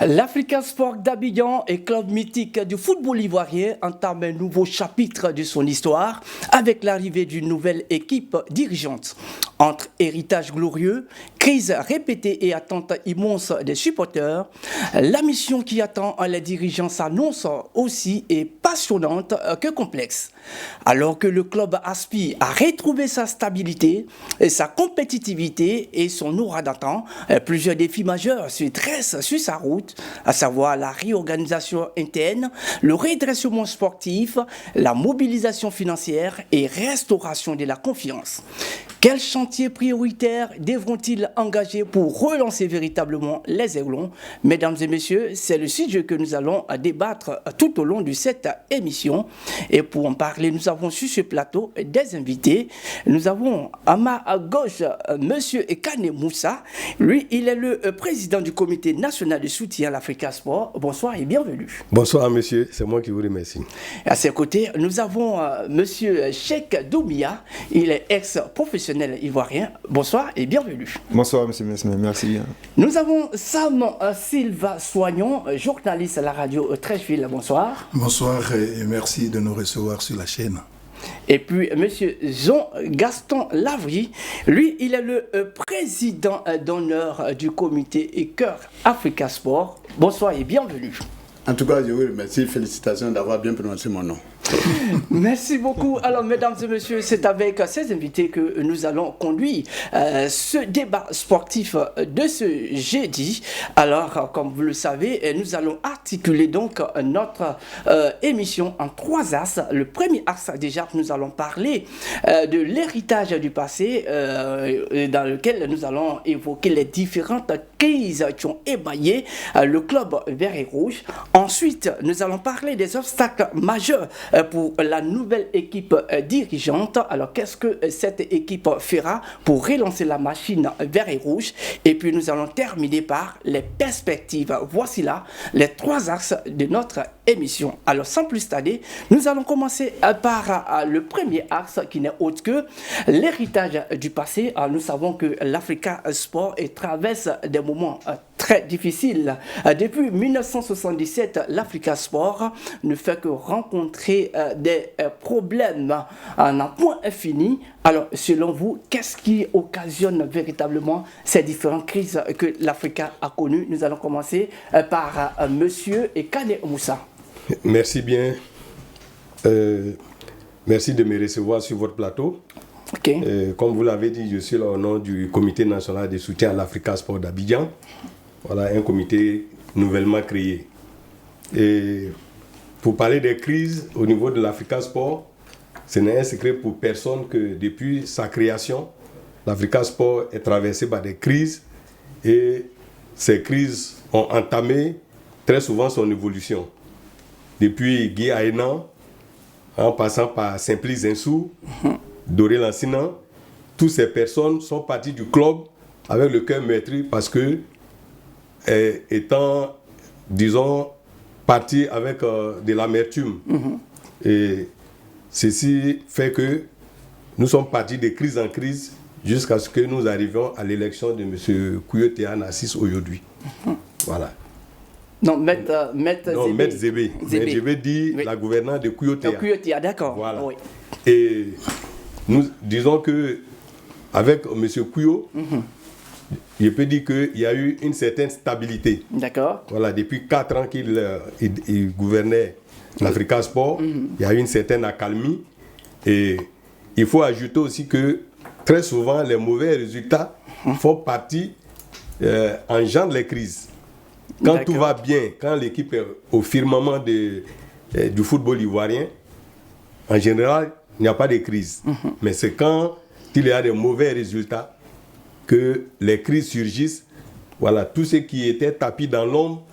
L'Africa Sport d'Abidjan et club mythique du football ivoirien entame un nouveau chapitre de son histoire avec l'arrivée d'une nouvelle équipe dirigeante. Entre héritage glorieux, crise répétée et attente immense des supporters, la mission qui attend les dirigeants s'annonce aussi et passionnante que complexe. Alors que le club aspire à retrouver sa stabilité, sa compétitivité et son aura d'antan, plusieurs défis majeurs se dressent sur sa route, à savoir la réorganisation interne, le redressement sportif, la mobilisation financière et restauration de la confiance. Quels chantiers prioritaires devront-ils engager pour relancer véritablement les Aiglons? Mesdames et messieurs, c'est le sujet que nous allons débattre tout au long de cette émission. Et pour en parler, nous avons sur ce plateau des invités. Nous avons à ma gauche Monsieur Kane Moussa. Lui, il est le président du comité national de soutien à l'Africa Sport. Bonsoir et bienvenue. Bonsoir monsieur, c'est moi qui vous remercie. À ses côtés, nous avons Monsieur Cheikh Doumia. Il est ex-professionnel ivoirien. Bonsoir et bienvenue. Bonsoir monsieur Mesme, merci. Nous avons Sam Silva Soignon, journaliste à la radio Trècheville. Bonsoir. Bonsoir et merci de nous recevoir sur la chaîne. Et puis monsieur Jean-Gaston Lavry, lui il est le président d'honneur du comité et cœur Africa Sport. Bonsoir et bienvenue. En tout cas, je vous remercie, félicitations d'avoir bien prononcé mon nom. Merci beaucoup. Alors, mesdames et messieurs, c'est avec ces invités que nous allons conduire ce débat sportif de ce jeudi. Alors, comme vous le savez, nous allons articuler donc notre émission en trois axes. Le premier axe, déjà, nous allons parler de l'héritage du passé, dans lequel nous allons évoquer les différentes crises qui ont émaillé le club vert et rouge. Ensuite, nous allons parler des obstacles majeurs pour la nouvelle équipe dirigeante. Alors, qu'est-ce que cette équipe fera pour relancer la machine vert et rouge? Et puis, nous allons terminer par les perspectives. Voici là les trois axes de notre émission. Alors, sans plus tarder, nous allons commencer par le premier axe qui n'est autre que l'héritage du passé. Alors, nous savons que l'Africa Sport traverse des moments très difficiles. Depuis 1977, l'Africa Sport ne fait que rencontrer des problèmes en un point infini. Alors, selon vous, qu'est-ce qui occasionne véritablement ces différentes crises que l'Africa a connues? Nous allons commencer par Monsieur Kane Moussa. Merci bien. Merci de me recevoir sur votre plateau. Okay. Comme vous l'avez dit, je suis là au nom du comité national de soutien à l'Africa Sport d'Abidjan. Voilà, un comité nouvellement créé. Et pour parler des crises au niveau de l'Africa Sport, ce n'est un secret pour personne que depuis sa création, l'Africa Sport est traversé par des crises et ces crises ont entamé très souvent son évolution. Depuis Guy Aenan, en passant par Simplice Zinsou, Doré Lansina, toutes ces personnes sont parties du club avec le cœur meurtri parce que, étant, disons, partis avec de l'amertume. Et ceci fait que nous sommes partis de crise en crise jusqu'à ce que nous arrivions à l'élection de M. Kouyo-Théa Nassis aujourd'hui. Voilà. Non, Maître Zébé. Mais je vais dire oui. La gouvernante de Kouyo-Théa. Kouyo-Théa, d'accord. Voilà. Oui. Et nous disons que avec M. Kouyo, je peux dire qu'il y a eu une certaine stabilité. D'accord. Voilà, depuis 4 ans qu'il gouvernait l'Africa Sport, il y a eu une certaine accalmie. Et il faut ajouter aussi que très souvent, les mauvais résultats font partie, engendrent les crises. Quand tout va bien, quand l'équipe est au firmament du football ivoirien, en général, il n'y a pas de crise. Mais c'est quand il y a des mauvais résultats que les crises surgissent. Voilà, tous ceux qui étaient tapis dans l'ombre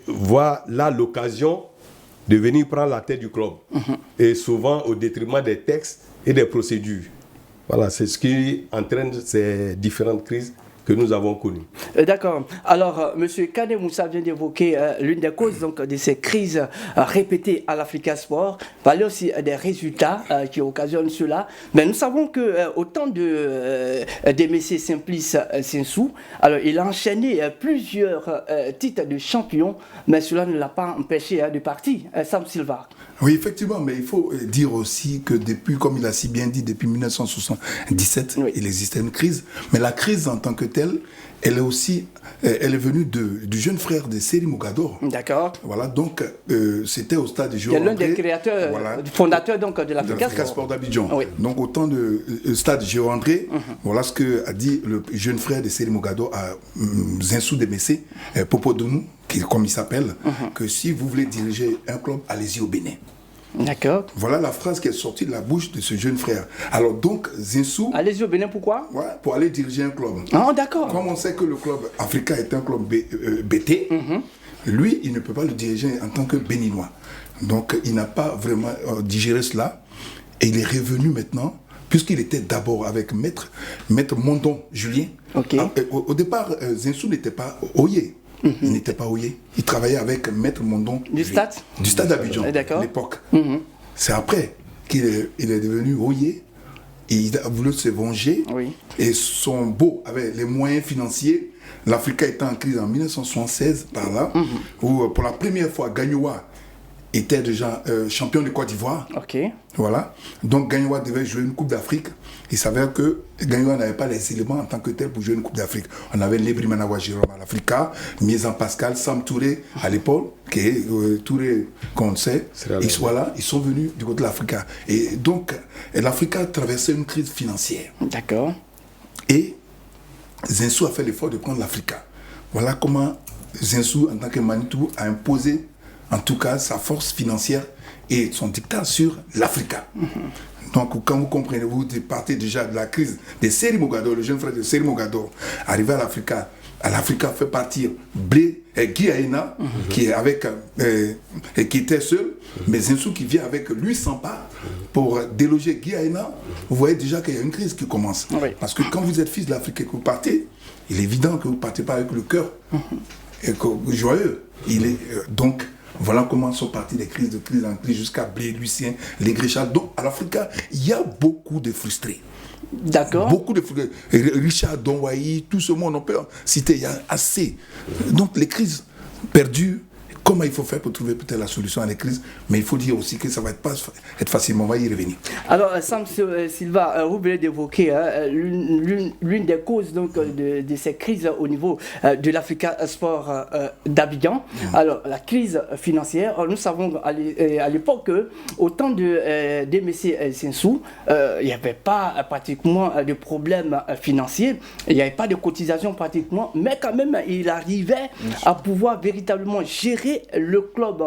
voient là l'occasion de venir prendre la tête du club. Et souvent au détriment des textes et des procédures. Voilà, c'est ce qui entraîne ces différentes crises que nous avons connues. D'accord. Alors, M. Kane Moussa vient d'évoquer l'une des causes donc, de ces crises répétées à l'Africa Sport. Parler aussi des résultats qui occasionnent cela. Mais nous savons que au temps de M. Simplice Sensou, alors il a enchaîné plusieurs titres de champion, mais cela ne l'a pas empêché de partir. Sam Silva. Oui, effectivement, mais il faut dire aussi que depuis, comme il a si bien dit, depuis 1977, oui, il existait une crise. Mais la crise en tant que telle, elle est aussi, elle est venue du jeune frère de Seri Mogador. D'accord. Voilà, donc c'était au stade de Géo. Il est l'un des créateurs, voilà, fondateurs donc de l'Africa Sport d'Abidjan. Oui. Donc au temps de stade Géo André, voilà ce que a dit le jeune frère de Seri Mogador à Zinsou Demessé, Popodounou, comme il s'appelle, que si vous voulez diriger un club, allez-y au Bénin. D'accord. Voilà la phrase qui est sortie de la bouche de ce jeune frère. Alors donc, Zinsou... Allez-y au Bénin, pourquoi? Ouais, pour aller diriger un club. Ah, d'accord. Comme on sait que le club Africa est un club BT, lui, il ne peut pas le diriger en tant que béninois. Donc, il n'a pas vraiment digéré cela. Et il est revenu maintenant, puisqu'il était d'abord avec Maître Mondon Julien. Okay. Au départ, Zinsou n'était pas Oye. Il n'était pas Oye. Il travaillait avec Maître Mondon. Du stade d'Abidjan, à l'époque. C'est après qu'il est devenu Oye. Et il a voulu se venger. Oui. Et son beau, avec les moyens financiers, l'Africa était en crise en 1976, par là, où pour la première fois, Gagnoua était déjà champion de Côte d'Ivoire. Ok. Voilà. Donc Gagnoua devait jouer une Coupe d'Afrique. Il s'avère que Gagnoua n'avait pas les éléments en tant que tel pour jouer une Coupe d'Afrique. On avait Lebri Manawa Jérôme à l'Africa, Miezan Pascal, Sam Touré à l'épaule, qui est Touré qu'on sait. Ils sont là, ils sont venus du côté de l'Africa. Et donc l'Africa traversait une crise financière. D'accord. Et Zinsou a fait l'effort de prendre l'Africa. Voilà comment Zinsou, en tant que Manitou, a imposé en tout cas sa force financière et son dictat sur l'Africa. Donc quand vous comprenez, vous partez déjà de la crise de Seri Mogador, le jeune frère de Seri Mogador, arrivé à l'Africa fait partir Blé et Guy Aina, qui est avec qui était seul, mais Zinsou qui vient avec lui sans pas pour déloger Guy Aina. Vous voyez déjà qu'il y a une crise qui commence. Oui. Parce que quand vous êtes fils de l'Afrique et que vous partez, il est évident que vous ne partez pas avec le cœur joyeux. Donc voilà comment sont parties les crises de crise en crise jusqu'à Blé, Lucien, les Gréchal. Donc à l'Africa, il y a beaucoup de frustrés. D'accord. Beaucoup de frustrés. Richard Donwayi, tout ce monde, on peut citer, il y a assez. Donc les crises perdues. Comment il faut faire pour trouver peut-être la solution à les crises, mais il faut dire aussi que ça ne va pas être facilement, on va y revenir. Alors, Sam Silva, vous venez d'évoquer l'une des causes donc, de ces crises au niveau de l'Africa Sport d'Abidjan. Alors, la crise financière, nous savons à l'époque qu'au temps de M. Sensou, il n'y avait pas pratiquement de problème financier, il n'y avait pas de cotisation pratiquement, mais quand même, il arrivait à pouvoir véritablement gérer le club.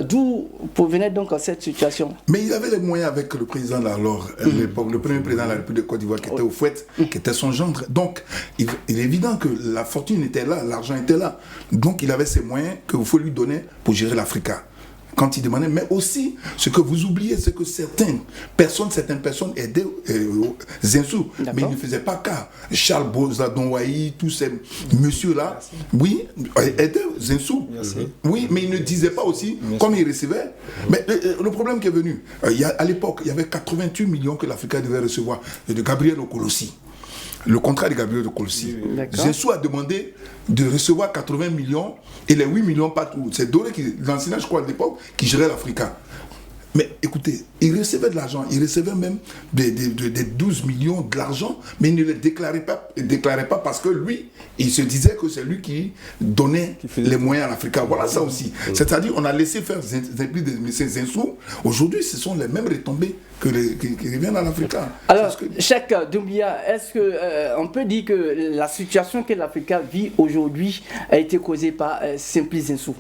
D'où provenait donc cette situation? Mais il avait les moyens avec le président alors, l'époque, le premier président de la République de Côte d'Ivoire qui était au fouet, qui était son gendre. Donc, il est évident que la fortune était là, l'argent était là. Donc, il avait ces moyens qu'il faut lui donner pour gérer l'Africa. Quand il demandait, mais aussi, ce que vous oubliez, c'est que certaines personnes aidaient Zinsou, mais ils ne faisaient pas cas. Charles Boza, Donwayi, tous ces messieurs-là, oui, aidaient Zinsou. Oui, mais ils ne disaient pas aussi, comme ils recevaient. Mais le problème qui est venu, à l'époque, il y avait 88 millions que l'Africa devait recevoir de Gabriel Okolossi. Le contrat de Gabriel de Colossi. Zinsou a demandé de recevoir 80 millions et les 8 millions pas tout. C'est Doré, l'ancien, je crois, à l'époque, qui gérait l'Africa. Mais écoutez, il recevait de l'argent, il recevait même des 12 millions de l'argent, mais il ne le déclarait pas parce que lui, il se disait que c'est lui qui donnait les moyens à l'Africa. Voilà ça aussi. C'est-à-dire on a laissé faire les impliques de M. Zinsou. Aujourd'hui, ce sont les mêmes retombées qui reviennent à l'Africa. Alors, Cheikh Doumbia, est-ce qu'on peut dire que la situation que l'Africa vit aujourd'hui a été causée par Simplice Zinsou?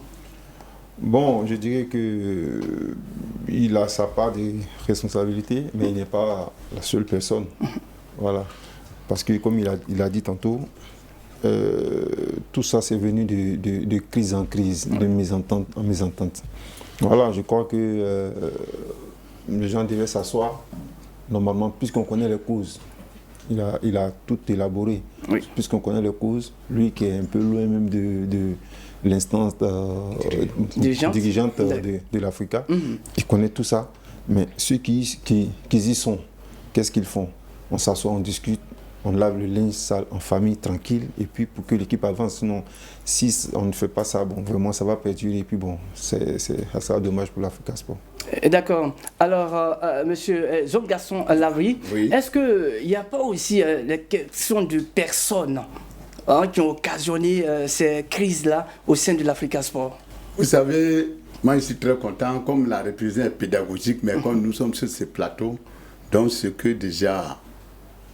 Bon, je dirais qu'il a sa part de responsabilité, mais il n'est pas la seule personne. Voilà. Parce que, comme il a dit tantôt, tout ça c'est venu de crise en crise, de mésentente en mésentente. Voilà, je crois que les gens devaient s'asseoir, normalement, puisqu'on connaît les causes. il a tout élaboré. Oui. Puisqu'on connaît les causes, lui qui est un peu loin même de l'instance dirigeante de l'Africa, il connaît tout ça. Mais ceux qui y sont, qu'est-ce qu'ils font? On s'assoit, on discute, on lave le linge sale en famille, tranquille, et puis pour que l'équipe avance. Sinon, si on ne fait pas ça, bon, vraiment, ça va perdurer, et puis bon, ça sera dommage pour l'Africa Sport. D'accord. Alors, monsieur Jean Gaston Lavry, Oui. est-ce qu'il n'y a pas aussi les questions de personnes qui ont occasionné ces crises-là au sein de l'Africa Sport? Vous savez, moi je suis très content, comme la représentation est pédagogique, mais comme nous sommes sur ce plateau, donc ce que déjà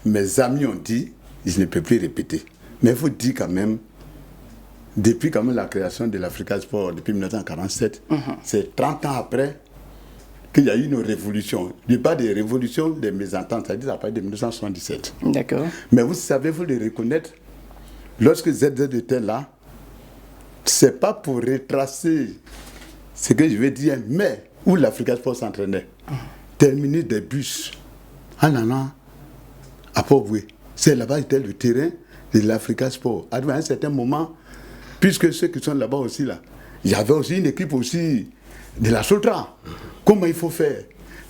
mes amis ont dit, je ne peux plus répéter. Mais il faut dire quand même, depuis quand même la création de l'Africa Sport, depuis 1947, c'est 30 ans après qu'il y a eu une révolution. Je ne parle pas de révolution, des mésententes, c'est-à-dire à partir de 1977. D'accord. Mais vous savez, il faut le reconnaître, lorsque ZZ était là, c'est pas pour retracer ce que je vais dire, mais où l'Africa Sport s'entraînait. Terminer des bus en allant à Port-Boué. C'est là-bas était le terrain de l'Africa Sport. À un certain moment, puisque ceux qui sont là-bas aussi, là, il y avait aussi une équipe aussi de la Sotra. Comment il faut faire?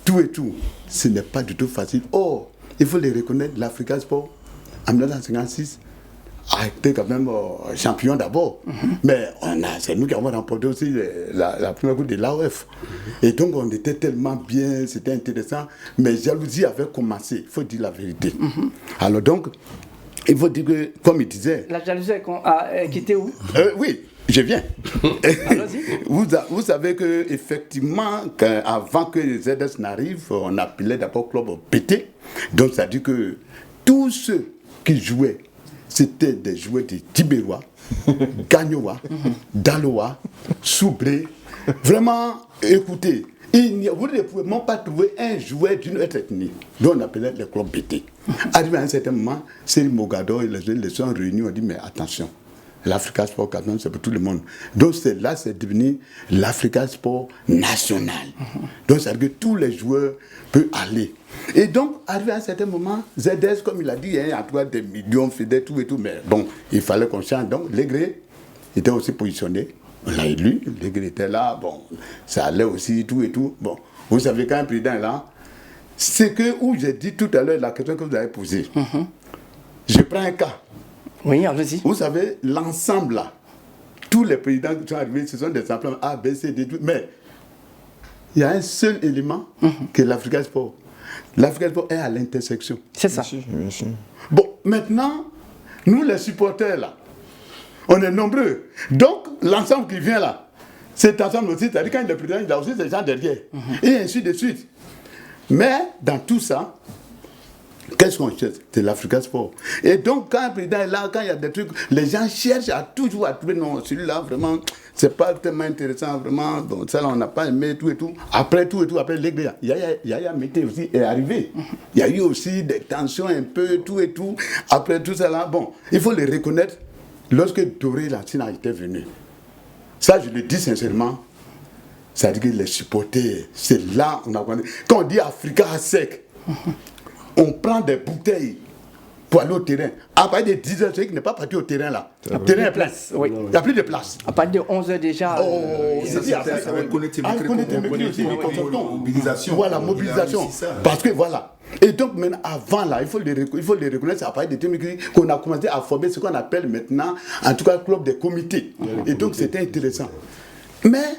Tout et tout. Ce n'est pas du tout facile. Or, il faut les reconnaître, l'Africa Sport, en 1956, a été quand même champion d'abord. Mais c'est nous qui avons remporté aussi la première coupe de l'AOF. Et donc on était tellement bien, c'était intéressant. Mais jalousie avait commencé, il faut dire la vérité. Alors donc, il faut dire que, comme il disait... La jalousie a quitté où? Oui, je viens. Allons-y. Vous savez qu'effectivement, avant que les ZS n'arrivent, on appelait d'abord club PT. Donc ça dit que tous ceux qui jouaient, c'était des joueurs de Tibérois, Gagnoa, Daloa, Soubré. Vraiment, écoutez, vous ne pouvez même pas trouver un joueur d'une autre ethnie, dont on appelait le club BT. Arrivé à un certain moment, c'est Mogado et les sont réunis, on dit mais attention, l'Africa Sport quand même, c'est pour tout le monde. Donc là, c'est devenu l'Africa Sport national. Donc ça veut dire que tous les joueurs peuvent aller. Et donc, arrivé à un certain moment, ZS, comme il a dit, hein, en tout cas des millions, fidèles, tout et tout, mais bon, il fallait qu'on change. Donc, Legré était aussi positionné. On l'a élu, Legré était là, bon, ça allait aussi, tout et tout. Bon, vous savez, quand un président est là, c'est que, où j'ai dit tout à l'heure, la question que vous avez posée, je prends un cas. Oui, allez-y. Vous savez, l'ensemble là, tous les présidents qui sont arrivés, ce sont des emplois A, B, C, D, tout, mais il y a un seul élément que l'Africa Sport. L'Africa Sport est à l'intersection. C'est ça. Bien sûr. Bon, maintenant, nous les supporters là, on est nombreux. Donc, l'ensemble qui vient là, cet ensemble aussi, c'est-à-dire quand le président, il a aussi des gens derrière. Et ainsi de suite. Mais, dans tout ça, qu'est-ce qu'on cherche? C'est l'Africa Sport. Et donc, quand un président est là, quand il y a des trucs, les gens cherchent toujours à trouver, non, celui-là, vraiment, c'est pas tellement intéressant, vraiment, donc ça, là, on n'a pas aimé, tout et tout. Après tout et tout, après les Yaya Mété aussi est arrivé. Il y a eu aussi des tensions un peu, tout et tout. Après tout ça, là, bon, il faut le reconnaître, lorsque Doré Latina était venu, ça, je le dis sincèrement, ça veut dire que les supporters, c'est là, on a... Quand on dit Africa à sec, on prend des bouteilles pour aller au terrain. À partir de 10 heures, celui qui n'est pas parti au terrain là, le terrain est plein. Oui. Il n'y a plus de place. À partir de 11h déjà. Ça va connecter mobilisation. Voilà, mobilisation. Parce que voilà. Et donc maintenant, avant là, il faut le reconnaître, c'est à partir de 2015 qu'on a commencé à former ce qu'on appelle maintenant, en tout cas, le club des comités. Et donc c'était intéressant. Mais,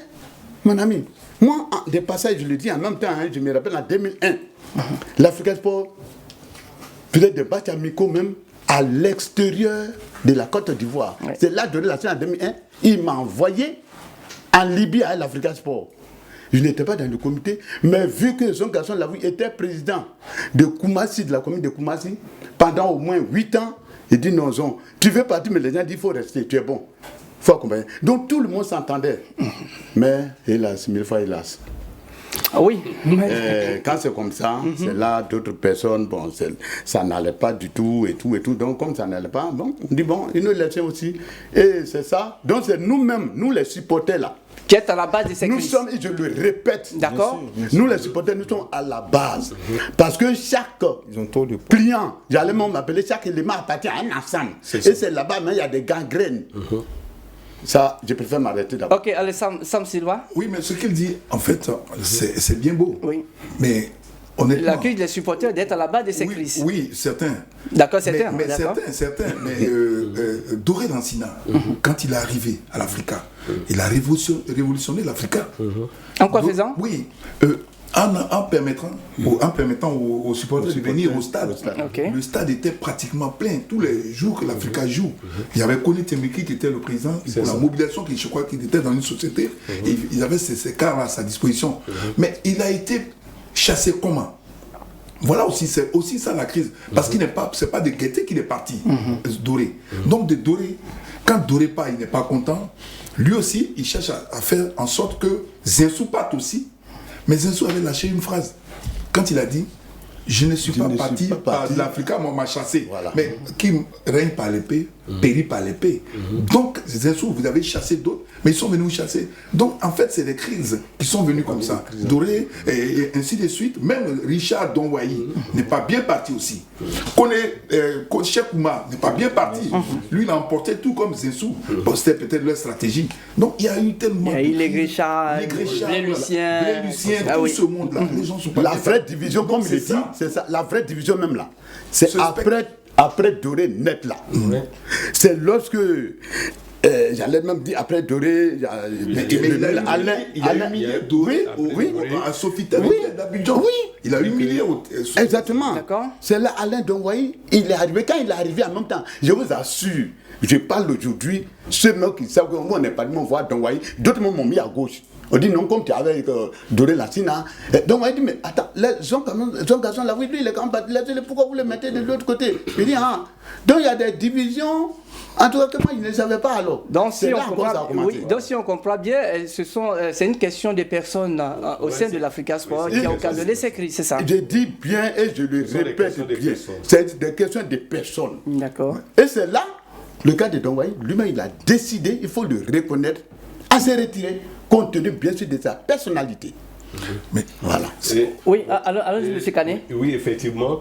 mon ami, moi, des passages, je le dis en même temps, je me rappelle en 2001, l'Africa Sport faisait des matchs amicaux même à l'extérieur de la Côte d'Ivoire. Ouais. C'est là, de la en 2001, il m'a envoyé en Libye à l'Africa Sport. Je n'étais pas dans le comité, mais vu que son garçon Lavry était président de Koumassi, de la commune de Koumassi, pendant au moins 8 ans, il dit non, tu veux partir, mais les gens disent il faut rester, tu es bon. Faut accompagner. Donc tout le monde s'entendait. Mais hélas, 1000 fois hélas. Ah oui. Quand c'est comme ça, c'est là d'autres personnes, bon, ça n'allait pas du tout et tout et tout. Donc comme ça n'allait pas, bon, on dit bon, ils nous laissaient aussi. Et c'est ça. Donc c'est nous-mêmes, nous les supporters là, qui est à la base de ces Nous crises. sommes, et je le répète, D'accord. nous les supporters, nous sommes à la base. Parce que chaque Ils ont trop de client, j'allais même m'appeler, chaque élément appartient à un ensemble. Et c'est là-bas, mais il y a des gangrènes. Ça, je préfère m'arrêter d'abord. Ok, allez, Sam Silva. Oui, mais ce qu'il dit, en fait, c'est bien beau. Oui. Mais honnêtement... L'accuse des supporters d'être à la base de ces crises. Oui, certains. D'accord, certains. Mais D'accord. certains. Mais Doré Lansina, quand il est arrivé à l'Africa, il a révolutionné l'Africa. En quoi faisant? Oui. En permettant aux supporters de venir au stade. Ok. Le stade était pratiquement plein tous les jours que l'Africa joue. Il y avait Kone Temeki qui était le président pour la mobilisation, qui, je crois qu'il était dans une société. Et il avait ces cadres à sa disposition. Mais il a été chassé comment? Voilà aussi, c'est aussi ça la crise. Parce qu'il n'est pas, c'est pas de Guetté qu'il est parti, Doré. Donc de Doré, quand Doré part, il n'est pas content. Lui aussi, il cherche à faire en sorte que Zinsou parte aussi. Mais Zinsou avait lâché une phrase. Quand il a dit, je ne suis pas parti par l'Africa, moi, m'a chassé. Voilà. Mais qui règne par l'épée, périt par l'épée. Donc, Zinsou, vous avez chassé d'autres, mais ils sont venus vous chasser. Donc, en fait, c'est des crises qui sont venues comme ça. Doré, et ainsi de suite. Même Richard Donwayi n'est pas bien parti aussi. Cheikh Oumar n'est pas bien parti. Lui, il a emporté tout comme Zinsou. Bon, c'était peut-être leur stratégie. Donc, il y a eu tellement Il y a eu de les crises. Gréchard, les Lucien. Tout ce monde-là. Les gens sont pas La bien vraie partis. division, comme Donc, il dit, ça. c'est ça. La vraie division même là. C'est Ce après Doré net là. C'est lorsque j'allais même dire après Doré, Il a humilié Doré à Sofitel d'Abidjan. Oui. Il a humilié Exactement. D'accord. C'est là Alain Donwayi, il est arrivé, quand il est arrivé en même temps, je vous assure, je parle aujourd'hui, ceux qui savent que moi on n'est pas de mon voir Donwayi, d'autres m'ont mis à gauche. On dit non, comme tu es avec Doré Lansina. Donc on dit, mais attends, les gens là, oui, lui, il est quand même, pourquoi vous le mettez de l'autre côté? Il dit, ah, donc il y a des divisions. En tout cas, comment ils ne savaient pas alors? Donc c'est si, là encore ça a commencé. donc si on comprend bien, c'est une question des personnes au sein de l'Africa Sport qui a occasionné ces crises, c'est ça? Je dis bien et je le répète bien. personnes. C'est des questions de personnes. D'accord. Et c'est là, le cas de Donwayi, lui-même, il a décidé, il faut le reconnaître, à se retirer, compte tenu bien sûr de sa personnalité. Mais voilà. Oui, alors M. Kané. Oui, effectivement.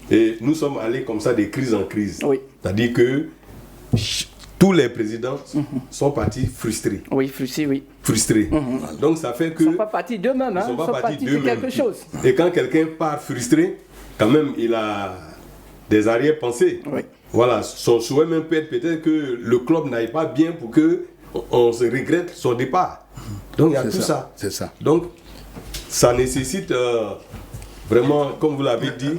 Et nous sommes allés comme ça de crise en crise. Oui. C'est-à-dire que tous les présidents sont partis frustrés. Oui, Flussi, oui. Frustrés. Donc ça fait que... Ils ne sont pas partis d'eux-mêmes, hein. Ils sont pas partis de d'eux-mêmes. quelque chose. Et quand quelqu'un part frustré, quand même, il a des arrière-pensées. Oui. Voilà, son souhait même peut être peut-être que le club n'aille pas bien pour que on se regrette son départ. Donc il y a tout ça. C'est ça. Donc ça nécessite vraiment, comme vous l'avez dit,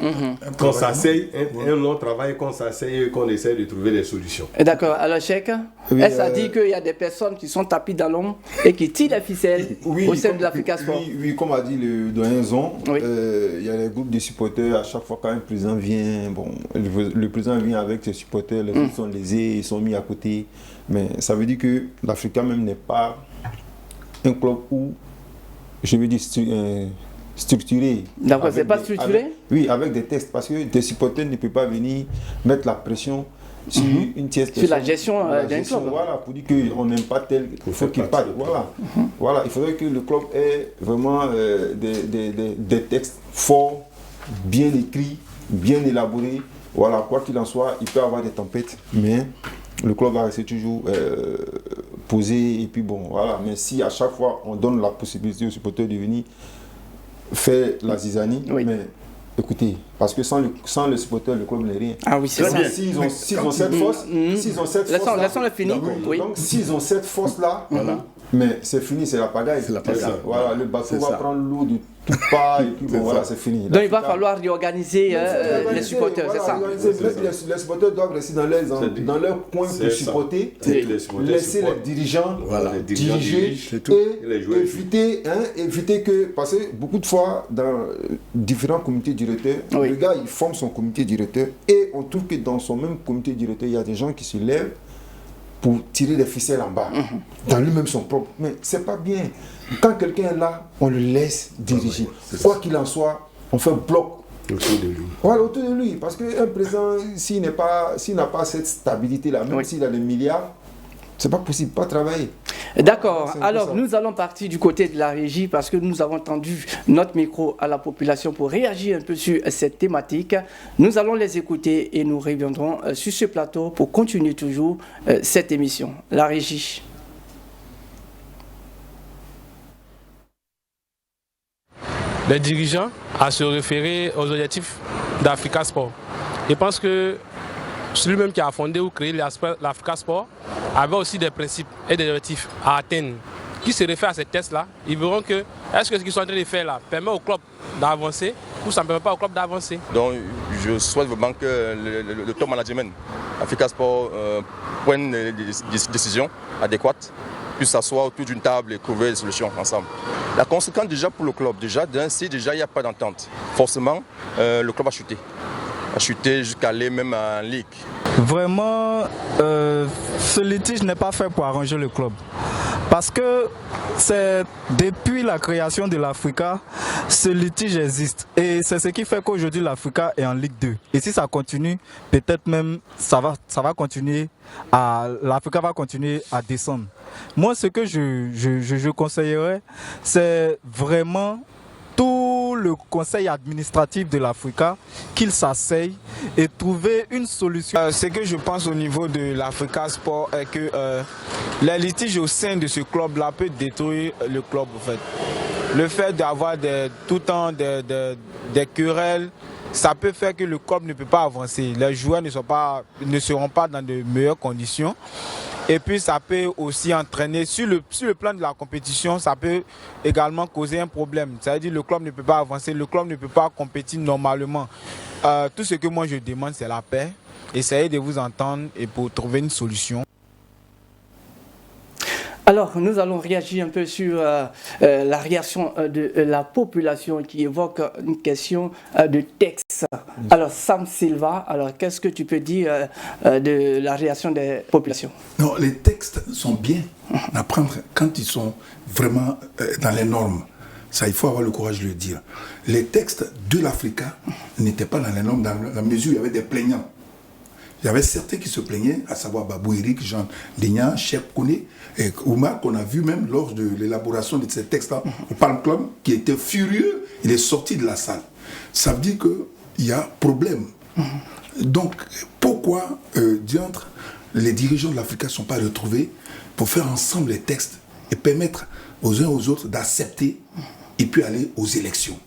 qu'on s'asseye, un long travail, qu'on s'asseye et qu'on essaie de trouver des solutions. D'accord, alors Cheikh, Oui, est-ce à dire qu'il y a des personnes qui sont tapis dans l'ombre et qui tirent les ficelles au sein de l'Africa Sport? Oui, comme a dit le doyen Zon, Oui. il y a des groupes de supporters, à chaque fois quand un président vient, bon, le président vient avec ses supporters, les autres sont lésés, ils sont mis à côté. Mais ça veut dire que l'Africa même n'est pas un club où, je veux dire, structuré. D'accord, c'est Avec pas des- structuré? Oui, avec des textes, parce que des supporters ne peuvent pas venir mettre la pression sur une tierce Sur la personne. gestion La d'un gestion, club. Voilà, pour dire qu'on n'aime pas tel, il faut qu'il parte. Voilà. Voilà, il faudrait que le club ait vraiment des textes forts, bien écrits, bien élaborés. Voilà, quoi qu'il en soit, il peut y avoir des tempêtes, mais le club va rester toujours posé. Et puis bon, voilà. Mais si à chaque fois on donne la possibilité aux supporters de venir faire la zizanie, Oui. mais écoutez, parce que sans le supporter, le club n'est rien. Ah oui, c'est ça. bien. S'ils ont cette force, s'ils ont cette force, Laissons-le finir. Oui. donc s'ils ont cette force-là, mais c'est fini, c'est la pagaille. C'est la pagaille. Voilà, le bateau C'est va ça. prendre l'eau de toutes parts et puis bon, voilà, c'est fini. Donc il va falloir réorganiser les supporters, c'est ça? Les supporters doivent rester dans leur coin C'est pour ça. supporter, Les supporters laisser supportent. les dirigeants Voilà, les dirigeants diriger dirigent, c'est tout. et Et les joueurs éviter que, parce que beaucoup de fois dans différents comités directeurs, Oui. le gars il forme son comité directeur et on trouve que dans son même comité directeur, il y a des gens qui se lèvent pour tirer les ficelles en bas, dans lui-même son propre. Mais c'est pas bien. Quand quelqu'un est là, on le laisse diriger. Quoi qu'il en soit, on fait bloc. Autour de lui. Voilà, autour de lui. Parce qu'un président, s'il n'a pas cette stabilité-là, même Oui. s'il a des milliards, c'est pas possible, pas travailler. D'accord. C'est un peu Alors, ça. nous allons partir du côté de la régie parce que nous avons tendu notre micro à la population pour réagir un peu sur cette thématique. Nous allons les écouter et nous reviendrons sur ce plateau pour continuer toujours cette émission. La régie. Les dirigeants à se référer aux objectifs d'Africa Sport. Je pense que celui-même qui a fondé ou créé l'Africa Sport avait aussi des principes et des objectifs à atteindre. Qui se réfèrent à ces tests-là, ils verront que est-ce que ce qu'ils sont en train de faire là permet au club d'avancer ou ça ne permet pas au club d'avancer. Donc je souhaite vraiment que le top management Africa Sport prenne des décisions adéquates, puisse s'asseoir autour d'une table et trouver des solutions ensemble. La conséquence déjà pour le club, si déjà il n'y a pas d'entente, forcément le club a chuté jusqu'à aller même en Ligue. Vraiment, ce litige n'est pas fait pour arranger le club. Parce que c'est depuis la création de l'Africa, ce litige existe. Et c'est ce qui fait qu'aujourd'hui l'Africa est en Ligue 2. Et si ça continue, peut-être même ça va continuer l'Africa va continuer à descendre. Moi, ce que je conseillerais, c'est vraiment tout le conseil administratif de l'Africa qu'il s'asseye et trouver une solution. Ce que je pense au niveau de l'Africa Sport est que les litiges au sein de ce club-là peut détruire le club. En fait. Le fait d'avoir tout le temps des querelles, ça peut faire que le club ne peut pas avancer. Les joueurs ne seront pas dans de meilleures conditions. Et puis ça peut aussi entraîner, sur le plan de la compétition, ça peut également causer un problème. C'est-à-dire que le club ne peut pas avancer, le club ne peut pas compétir normalement. Tout ce que moi je demande, c'est la paix. Essayez de vous entendre et pour trouver une solution. Alors, nous allons réagir un peu sur la réaction de la population qui évoque une question de texte. Alors, Sam Silva, alors qu'est-ce que tu peux dire de la réaction des populations? Non, les textes sont bien à prendre quand ils sont vraiment dans les normes. Ça, il faut avoir le courage de le dire. Les textes de l'Africa n'étaient pas dans les normes dans la mesure où il y avait des plaignants. Il y avait certains qui se plaignaient, à savoir Babou Eric, Jean Lignan, Chep Kone et Oumar, qu'on a vu même lors de l'élaboration de ces textes-là au Palm Club, qui était furieux, il est sorti de la salle. Ça veut dire qu'il y a problème. Donc, pourquoi, diantre, les dirigeants de l'Africa ne sont pas retrouvés pour faire ensemble les textes et permettre aux uns aux autres d'accepter et puis aller aux élections?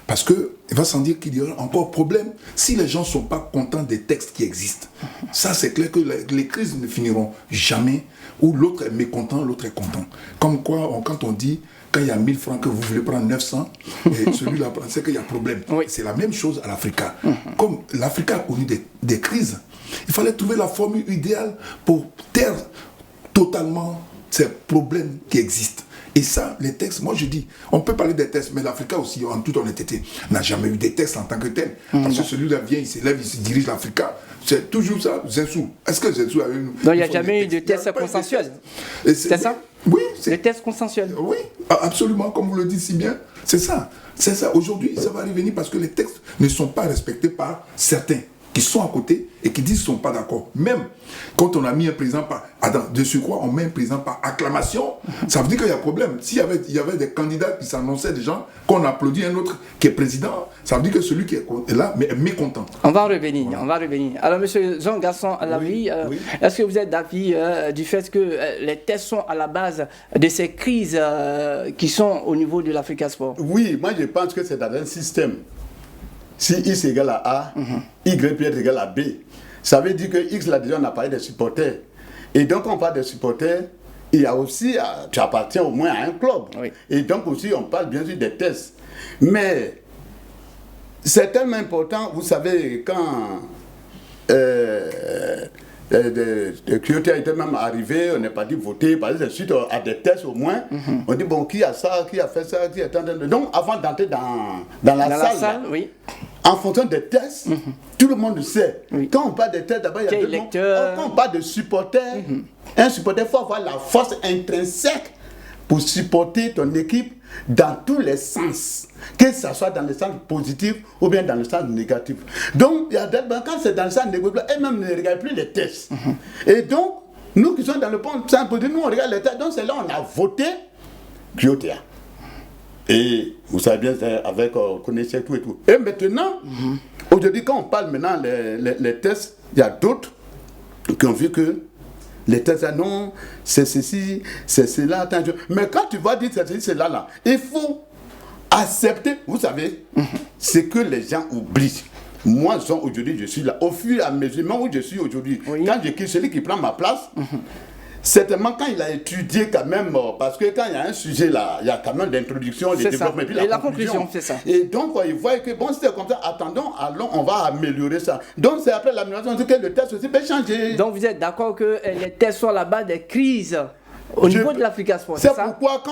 Parce qu'il va sans dire qu'il y aura encore problème si les gens ne sont pas contents des textes qui existent. Ça, c'est clair que les crises ne finiront jamais où l'autre est mécontent, l'autre est content. Comme quoi, quand on dit, quand il y a 1000 francs que vous voulez prendre 900, et celui-là prend, c'est qu'il y a problème. Oui. C'est la même chose à l'Africa. Comme l'Africa a connu des crises, il fallait trouver la formule idéale pour taire totalement ces problèmes qui existent. Et ça, les textes, moi je dis, on peut parler des textes, mais l'Africa aussi, en toute honnêteté, n'a jamais eu des textes en tant que tel. Parce que celui-là vient, il s'élève, il se dirige l'Africa. C'est toujours ça, Zensou. Est-ce que Zensou a eu... Donc il n'y a jamais eu de texte consensuel. C'est ça? Oui. Des textes consensuels. Oui, absolument, comme vous le dites si bien. C'est ça. C'est ça. Aujourd'hui, ça va revenir parce que les textes ne sont pas respectés par certains qui sont à côté et qui disent qu'ils ne sont pas d'accord. Même quand on a mis un président par... Attends, de surcroît, on met un président par acclamation, ça veut dire qu'il y a problème. S'il y avait des candidats qui s'annonçaient, des gens, qu'on applaudit un autre qui est président, ça veut dire que celui qui est là est mécontent. On va revenir, voilà. On va revenir. Alors, monsieur Jean Gaston Alaoui, oui. Est-ce que vous êtes d'avis du fait que les tests sont à la base de ces crises qui sont au niveau de l'Africa Sport? Oui, moi je pense que c'est dans un système. Si X égale à A, Y peut être égal à B. Ça veut dire que X, là déjà, on a parlé des supporters. Et donc, on parle des supporters, il y a aussi, tu appartiens au moins à un club. Oui. Et donc aussi, on parle bien sûr des tests. Mais c'est tellement important, vous savez, quand Kyoto était même arrivé, on n'est pas dit voter, parce que suite à des tests au moins, on dit bon, qui a ça, qui a fait ça, qui est en train de... Donc, avant d'entrer dans la salle, oui. En fonction des tests, tout le monde sait. Oui. Quand on parle des tests, d'abord, il y a deux noms. Quand on parle de supporter, un supporter, il faut avoir la force intrinsèque pour supporter ton équipe dans tous les sens, que ce soit dans le sens positif ou bien dans le sens négatif. Donc, il y a des quand c'est dans le sens négatif, eux-mêmes ne regardent plus les tests. Et donc, Nous qui sommes dans le pont, c'est un peu de nous, on regarde les textes. Donc c'est là on a voté Kyotea. Et vous savez bien, c'est avec connaissez tout et tout. Et maintenant, aujourd'hui, quand on parle maintenant les tests, il y a d'autres qui ont vu que les tests, non, c'est ceci, c'est cela. Mais quand tu vas dire c'est ceci, c'est là, il faut accepter, vous savez, ce que les gens oublient. Moi, aujourd'hui, je suis là. Au fur et à mesure, même où je suis aujourd'hui, quand j'écris celui qui prend ma place, certainement quand il a étudié quand même, parce que quand il y a un sujet là, il y a quand même l'introduction, le développement, et puis la conclusion. C'est ça. Et donc, il voit que bon, c'est comme ça, attendons, allons, on va améliorer ça. Donc, c'est après l'amélioration que le test aussi peut changer. Donc, vous êtes d'accord que les tests sont là-bas des crises au niveau de l'Africa Sport, c'est ça? Pourquoi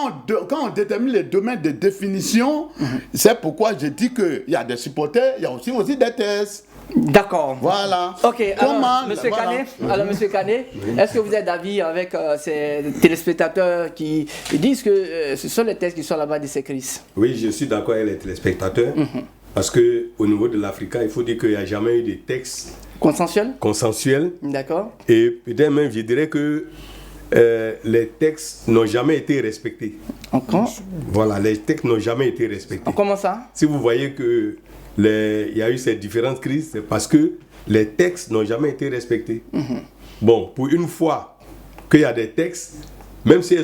quand on détermine les domaines de définition, c'est pourquoi je dis qu'il y a des supporters, il y a aussi des tests. D'accord. Voilà. Ok, alors, Monsieur Canet, est-ce que vous êtes d'avis avec ces téléspectateurs qui disent que ce sont les tests qui sont là-bas de ces crises? Oui, je suis d'accord avec les téléspectateurs. Parce qu'au niveau de l'Africa, il faut dire qu'il n'y a jamais eu de texte consensuel. D'accord. Et peut-être même, je dirais que les textes n'ont jamais été respectés. Encore? Voilà, les textes n'ont jamais été respectés. Comment ça? Si vous voyez que il y a eu ces différentes crises, c'est parce que les textes n'ont jamais été respectés. Bon, pour une fois qu'il y a des textes, même si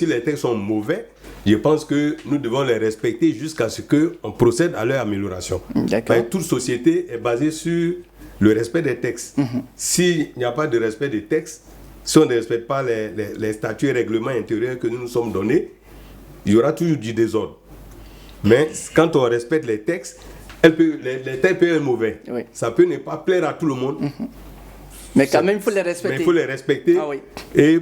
les textes sont mauvais, je pense que nous devons les respecter jusqu'à ce qu'on procède à leur amélioration. D'accord. Toute société est basée sur le respect des textes. S'il n'y a pas de respect des textes, si on ne respecte pas les statuts et règlements intérieurs que nous nous sommes donnés, il y aura toujours du désordre. Mais quand on respecte les textes, les textes peuvent être mauvais. Oui. Ça peut ne pas plaire à tout le monde. Mais quand même, il faut les respecter. Mais il faut les respecter et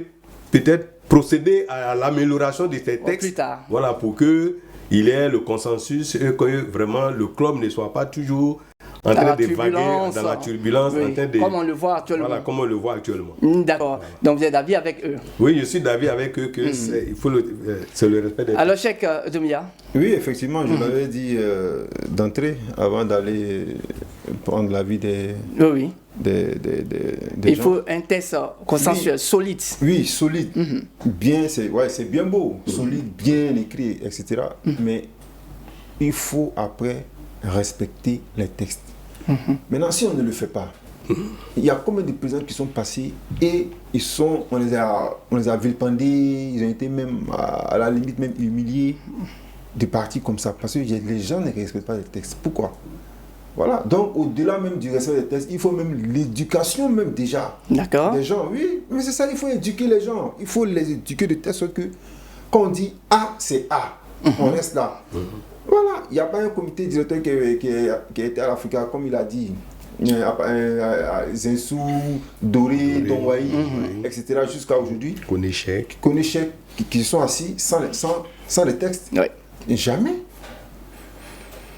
peut-être procéder à l'amélioration de ces textes. Plus tard. Voilà, pour qu'il y ait le consensus et que vraiment le club ne soit pas toujours en train de vaguer dans la turbulence. Comme on le voit actuellement. Voilà, comme on le voit actuellement. D'accord. Voilà. Donc vous êtes d'avis avec eux? Oui, je suis d'avis avec eux que il faut c'est le respect des... Alors, Cheikh Doumbia? Oui, effectivement, je l'avais dit d'entrée, avant d'aller prendre l'avis des il faut un test consensuel, solide. Oui, solide. Bien, c'est bien beau. Solide, bien écrit, etc. Mais il faut après respecter les textes. Maintenant, si on ne le fait pas, il y a combien de présidents qui sont passés et on les a vilipendés, ils ont été même à la limite même humiliés de partis comme ça, parce que les gens ne respectent pas les textes. Pourquoi? Voilà, donc au-delà même du respect des textes, il faut même l'éducation même déjà. D'accord. Les gens, oui, mais c'est ça, il faut éduquer les gens. Il faut les éduquer de telle sorte que quand on dit A, c'est A, on reste là. Voilà, il n'y a pas un comité directeur qui était à l'Africa, comme il a dit, Zinsou, Doré, Dongwaï, etc. jusqu'à aujourd'hui. Konechek, qui sont assis sans les textes. Oui. Jamais.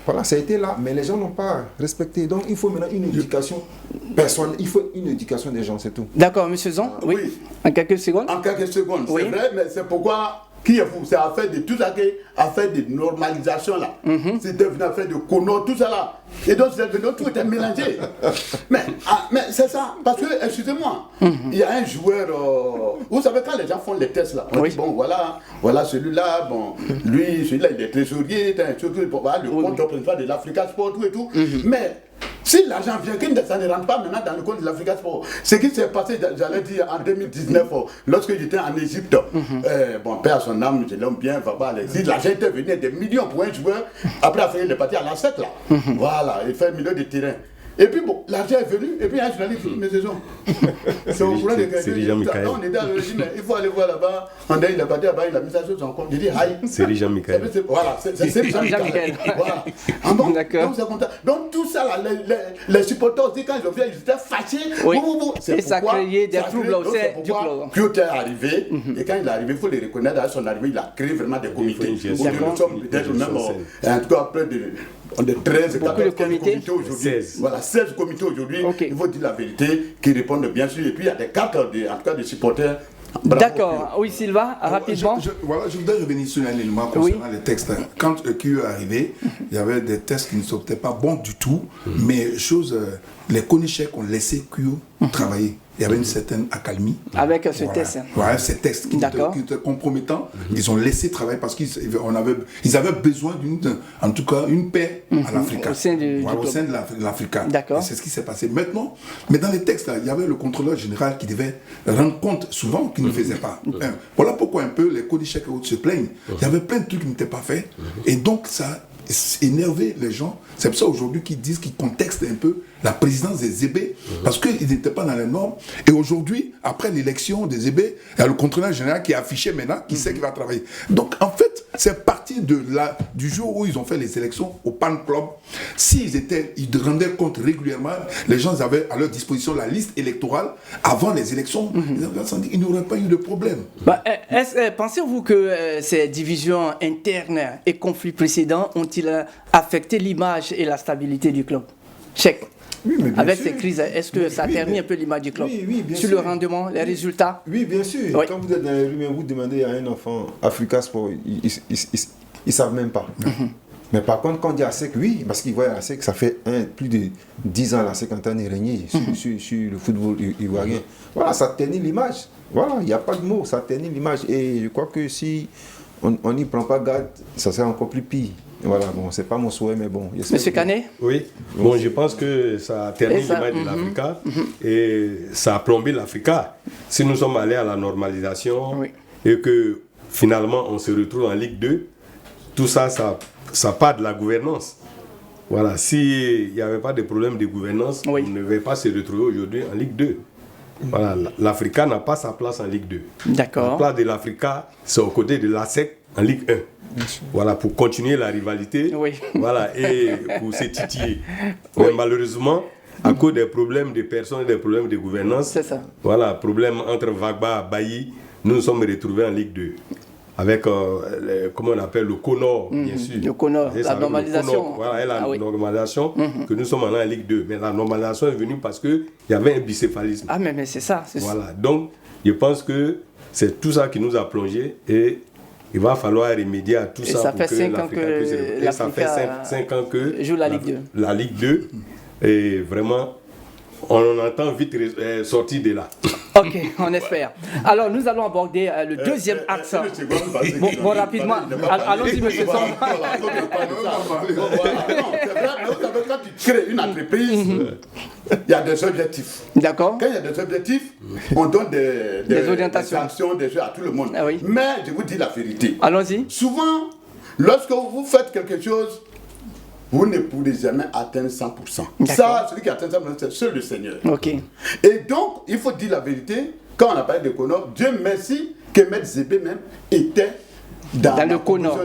Voilà, ça a été là, mais les gens n'ont pas respecté. Donc il faut maintenant une éducation personnelle, il faut une éducation des gens, c'est tout. D'accord, monsieur Zon, oui. En quelques secondes. En quelques secondes, c'est vrai, mais c'est pourquoi... Qui est fou? C'est affaire de tout ça, affaire de normalisation là. C'est devenu affaire de conneries, tout ça là. Et donc tout était mélangé. mais c'est ça, parce que, excusez-moi, il y a un joueur, vous savez quand les gens font les tests là, on dit bon voilà celui-là, bon, celui-là il est trésorier, le compte principal de l'Africa Sport, tout et tout. Mais si l'argent vient, ça ne rentre pas maintenant dans le compte de l'Africa Sport. Ce qui s'est passé, j'allais dire, en 2019, lorsque j'étais en Égypte, bon, père à son âme, je l'aime bien, si l'argent était venu des millions pour un joueur, après il est parti à la sec là. Voilà, il fait un milieu de terrain. Et puis bon, l'argent est venu, et puis un journaliste dit, mais c'est ça. C'est au courant de quelqu'un. On était à l'origine, mais il faut aller voir là-bas. On il est parti là-bas, il a mis ça sur son compte. Il dit, aïe. C'est Jean Michael. Voilà, c'est Jean Michael. Voilà. D'accord. Donc tout ça, là, les supporters aussi, quand ils ont vu, ils étaient fâchés. Oui. Et ça créait des troubles au sein du club. Kyotea est arrivé, et quand il est arrivé, il faut le reconnaître, à son arrivée, il a créé vraiment des comités. Nous sommes peut-être même, en tout cas, près de 13, 14 comités aujourd'hui. Voilà, 16 comités aujourd'hui. Il faut dire la vérité, qui répondent bien sûr. Et puis il y a des cartes, en tout cas des supporters. D'accord, oui Sylvain, rapidement. Je voudrais revenir sur un élément concernant les textes. Quand QE est arrivé, il y avait des textes qui ne sont peut-être pas bons du tout, mais les Konechek ont laissé QE travailler. il y avait une certaine accalmie. Avec ce test. Voilà, ces textes qui étaient compromettants. Ils ont laissé travailler parce qu'ils avaient besoin en tout cas, une paix à l'Afrique. Au sein de l'Afrique. D'accord. C'est ce qui s'est passé. Maintenant, mais dans les textes, là, il y avait le contrôleur général qui devait rendre compte souvent qu'il ne faisait pas. Voilà pourquoi un peu les codichèques et autres se plaignent. Il y avait plein de trucs qui n'étaient pas faits. Et donc, ça énervé les gens. C'est pour ça aujourd'hui qu'ils disent qu'ils contextent un peu la présidence des Zébé parce qu'ils n'étaient pas dans les normes. Et aujourd'hui, après l'élection des Zébé, il y a le contrôleur général qui est affiché maintenant, qui sait qu'il va travailler. Donc en fait, c'est parti du jour où ils ont fait les élections au Pan Club. Ils rendaient compte régulièrement, les gens avaient à leur disposition la liste électorale avant les élections. Il n'y aurait pas eu de problème. Pensez-vous que ces divisions internes et conflits précédents ont-ils affecté l'image et la stabilité du club? Chèque. Oui, mais avec ces crises, est-ce que ça ternit un peu l'image du club? Bien sur sûr. Le rendement, les résultats? Oui, bien sûr. Oui. Quand vous êtes dans les rues, vous demandez à un enfant Africa Sport, ils ne savent même pas. Mais par contre, quand on dit ASEC, oui, parce qu'ils voient ASEC, ça fait plus de 10 ans l'ASEC en train de régner sur le football ivoirien. Voilà, ça ternit l'image. Voilà, il n'y a pas de mots, ça ternit l'image. Et je crois que si on n'y prend pas garde, ça serait encore plus pire. Voilà, bon, c'est pas mon souhait, mais bon. Monsieur Canet? Oui, bon, je pense que ça a terni l'image de l'Africa et ça a plombé l'Africa. Si nous sommes allés à la normalisation et que finalement on se retrouve en Ligue 2, tout ça, ça part de la gouvernance. Voilà, s'il n'y avait pas de problème de gouvernance, on ne devait pas se retrouver aujourd'hui en Ligue 2. Voilà, l'Africa n'a pas sa place en Ligue 2. D'accord. La place de l'Africa, c'est aux côtés de l'ASEC en Ligue 1. Voilà, pour continuer la rivalité, voilà, et pour se titiller. Mais malheureusement, à cause des problèmes de personnes, des problèmes de gouvernance, voilà, problème entre Vagba et Bailly, nous nous sommes retrouvés en Ligue 2. Avec, comment on appelle, le CONOR, bien sûr. Le CONOR, la normalisation. Voilà, la normalisation que nous sommes allés en Ligue 2. Mais la normalisation est venue parce qu'il y avait un bicéphalisme. Ah, mais c'est ça. Voilà, donc je pense que c'est tout ça qui nous a plongé et il va falloir remédier à tout ça. Ça pour fait 5 ans que ça fait 5 ans que joue la Ligue 2. La Ligue 2 et vraiment on en entend vite sortir de là. Ok, on espère. Alors nous allons aborder le deuxième axe. Bon, rapidement. Allons-y, monsieur Somb. Quand tu crées une entreprise, il y a des objectifs. D'accord. Quand il y a des objectifs, on donne des orientations, des sanctions, des jeux à tout le monde. Ah oui. Mais je vous dis la vérité. Allons-y. Souvent, lorsque vous faites quelque chose, vous ne pourrez jamais atteindre 100%. Ça, celui qui atteint 100%, c'est seul le Seigneur. Ok. Et donc, il faut dire la vérité. Quand on a parlé de Conor, Dieu merci que M. Zébé même était dans le Conor.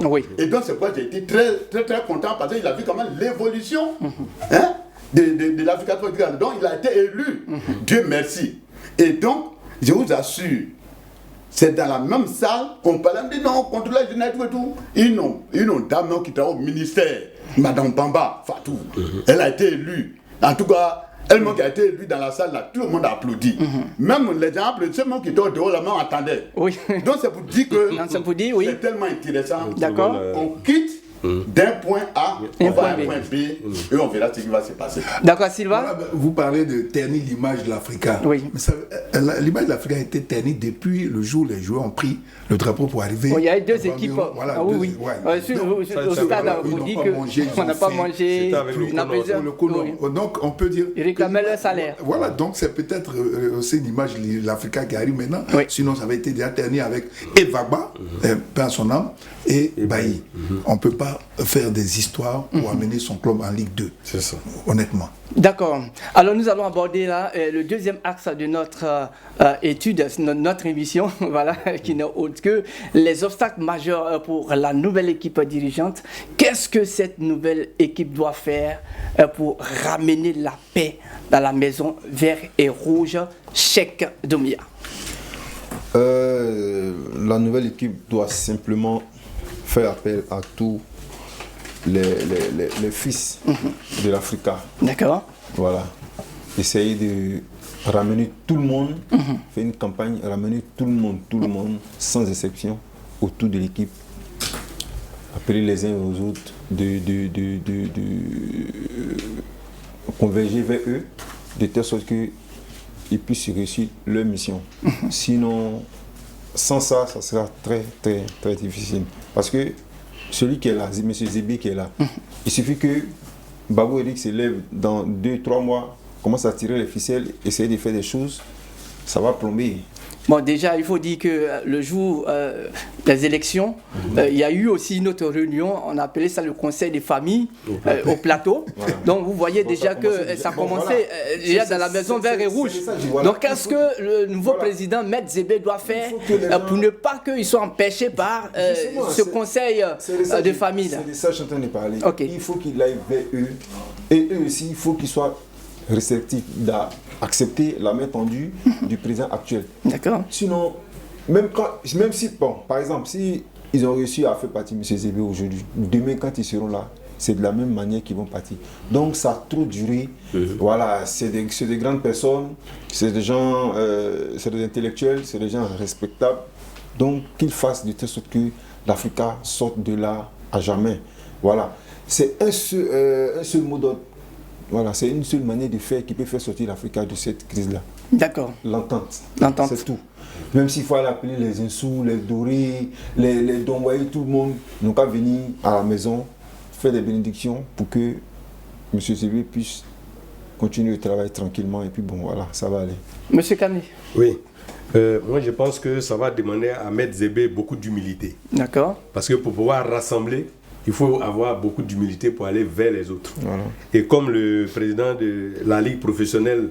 Oui. Et donc, c'est pourquoi j'ai été très, très, très content parce qu'il a vu quand même l'évolution de l'Africa. Donc, il a été élu. Dieu merci. Et donc, je vous assure, c'est dans la même salle qu'on parle de non, contrôleur général et tout. Une dame qui travaille au ministère, Madame Bamba Fatou. Elle a été élue. En tout cas, elle qui a été élue dans la salle, là, tout le monde a applaudi. Même les gens applaudissaient, ceux qui étaient au dehors, la main entendait. Oui. Donc c'est pour dire que c'est tellement intéressant. D'accord. On quitte d'un point A, on va à un point B, et on verra ce qui va se passer. D'accord, Sylvain. Voilà, vous parlez de ternir l'image de l'Africa. Oui. L'image de l'Africa a été ternie depuis le jour où les joueurs ont pris le drapeau pour arriver. Il y a eu deux équipes. Voilà, au stade, on dit qu'on n'a pas mangé. Donc on peut dire. Ils réclamaient leur salaire. Voilà, donc c'est peut-être aussi une image de l'Africa qui arrive maintenant. Sinon, ça avait été déjà terni avec Evagba, paix à son âme, et Bailly. On ne peut pas faire des histoires pour amener son club en Ligue 2. C'est ça. Honnêtement. D'accord. Alors nous allons aborder là le deuxième axe de notre étude, notre émission, voilà, qui n'est autre que les obstacles majeurs pour la nouvelle équipe dirigeante. Qu'est-ce que cette nouvelle équipe doit faire pour ramener la paix dans la maison vert et rouge? Cheikh Doumbia. La nouvelle équipe doit simplement faire appel à tous les fils de l'Africa. D'accord. Voilà. Essayer de ramener tout le monde, faire une campagne, ramener tout le monde, sans exception, autour de l'équipe. Appeler les uns aux autres, de converger vers eux, de telle sorte que qu'ils puissent réussir leur mission. Sinon, sans ça, ça sera très, très, très difficile. Parce que celui qui est là, M. Zébé qui est là, il suffit que Babou Eric se lève dans 2-3 mois, commence à tirer les ficelles, essayer de faire des choses, ça va plomber. Bon, déjà, il faut dire que le jour des élections, il y a eu aussi une autre réunion, on appelait ça le conseil des familles au plateau. Voilà. Donc, vous voyez déjà que ça commençait déjà dans la maison vert et rouge. Donc, qu'est-ce que le nouveau président, Maître Zébé, doit faire pour ne pas qu'ils soient empêchés par ce conseil de famille? C'est de ça que je suis en train de parler. Okay. Il faut qu'il aille vers eux. Et eux aussi, il faut qu'ils soient réceptifs d'accepter la main tendue du président actuel. D'accord. Sinon, même si, bon, par exemple, si ils ont réussi à faire partir M. Zébé aujourd'hui, demain quand ils seront là, c'est de la même manière qu'ils vont partir. Donc ça a trop duré. Voilà, c'est des grandes personnes, c'est des gens, c'est des intellectuels, c'est des gens respectables. Donc qu'ils fassent de telle sorte que l'Africa sorte de là à jamais. Voilà. C'est un seul mot d'ordre. Voilà, c'est une seule manière de faire qui peut faire sortir l'Afrique de cette crise-là. D'accord. L'entente. L'entente. C'est tout. Même s'il faut aller appeler les Insous, les Dorés, les Donwaï, tout le monde, n'ont qu'à venir à la maison, faire des bénédictions pour que M. Zébé puisse continuer le travail tranquillement. Et puis bon, voilà, ça va aller. Monsieur Kane. Oui. Moi, je pense que ça va demander à Maître Zébé beaucoup d'humilité. D'accord. Parce que pour pouvoir rassembler, il faut avoir beaucoup d'humilité pour aller vers les autres. Voilà. Et comme le président de la Ligue professionnelle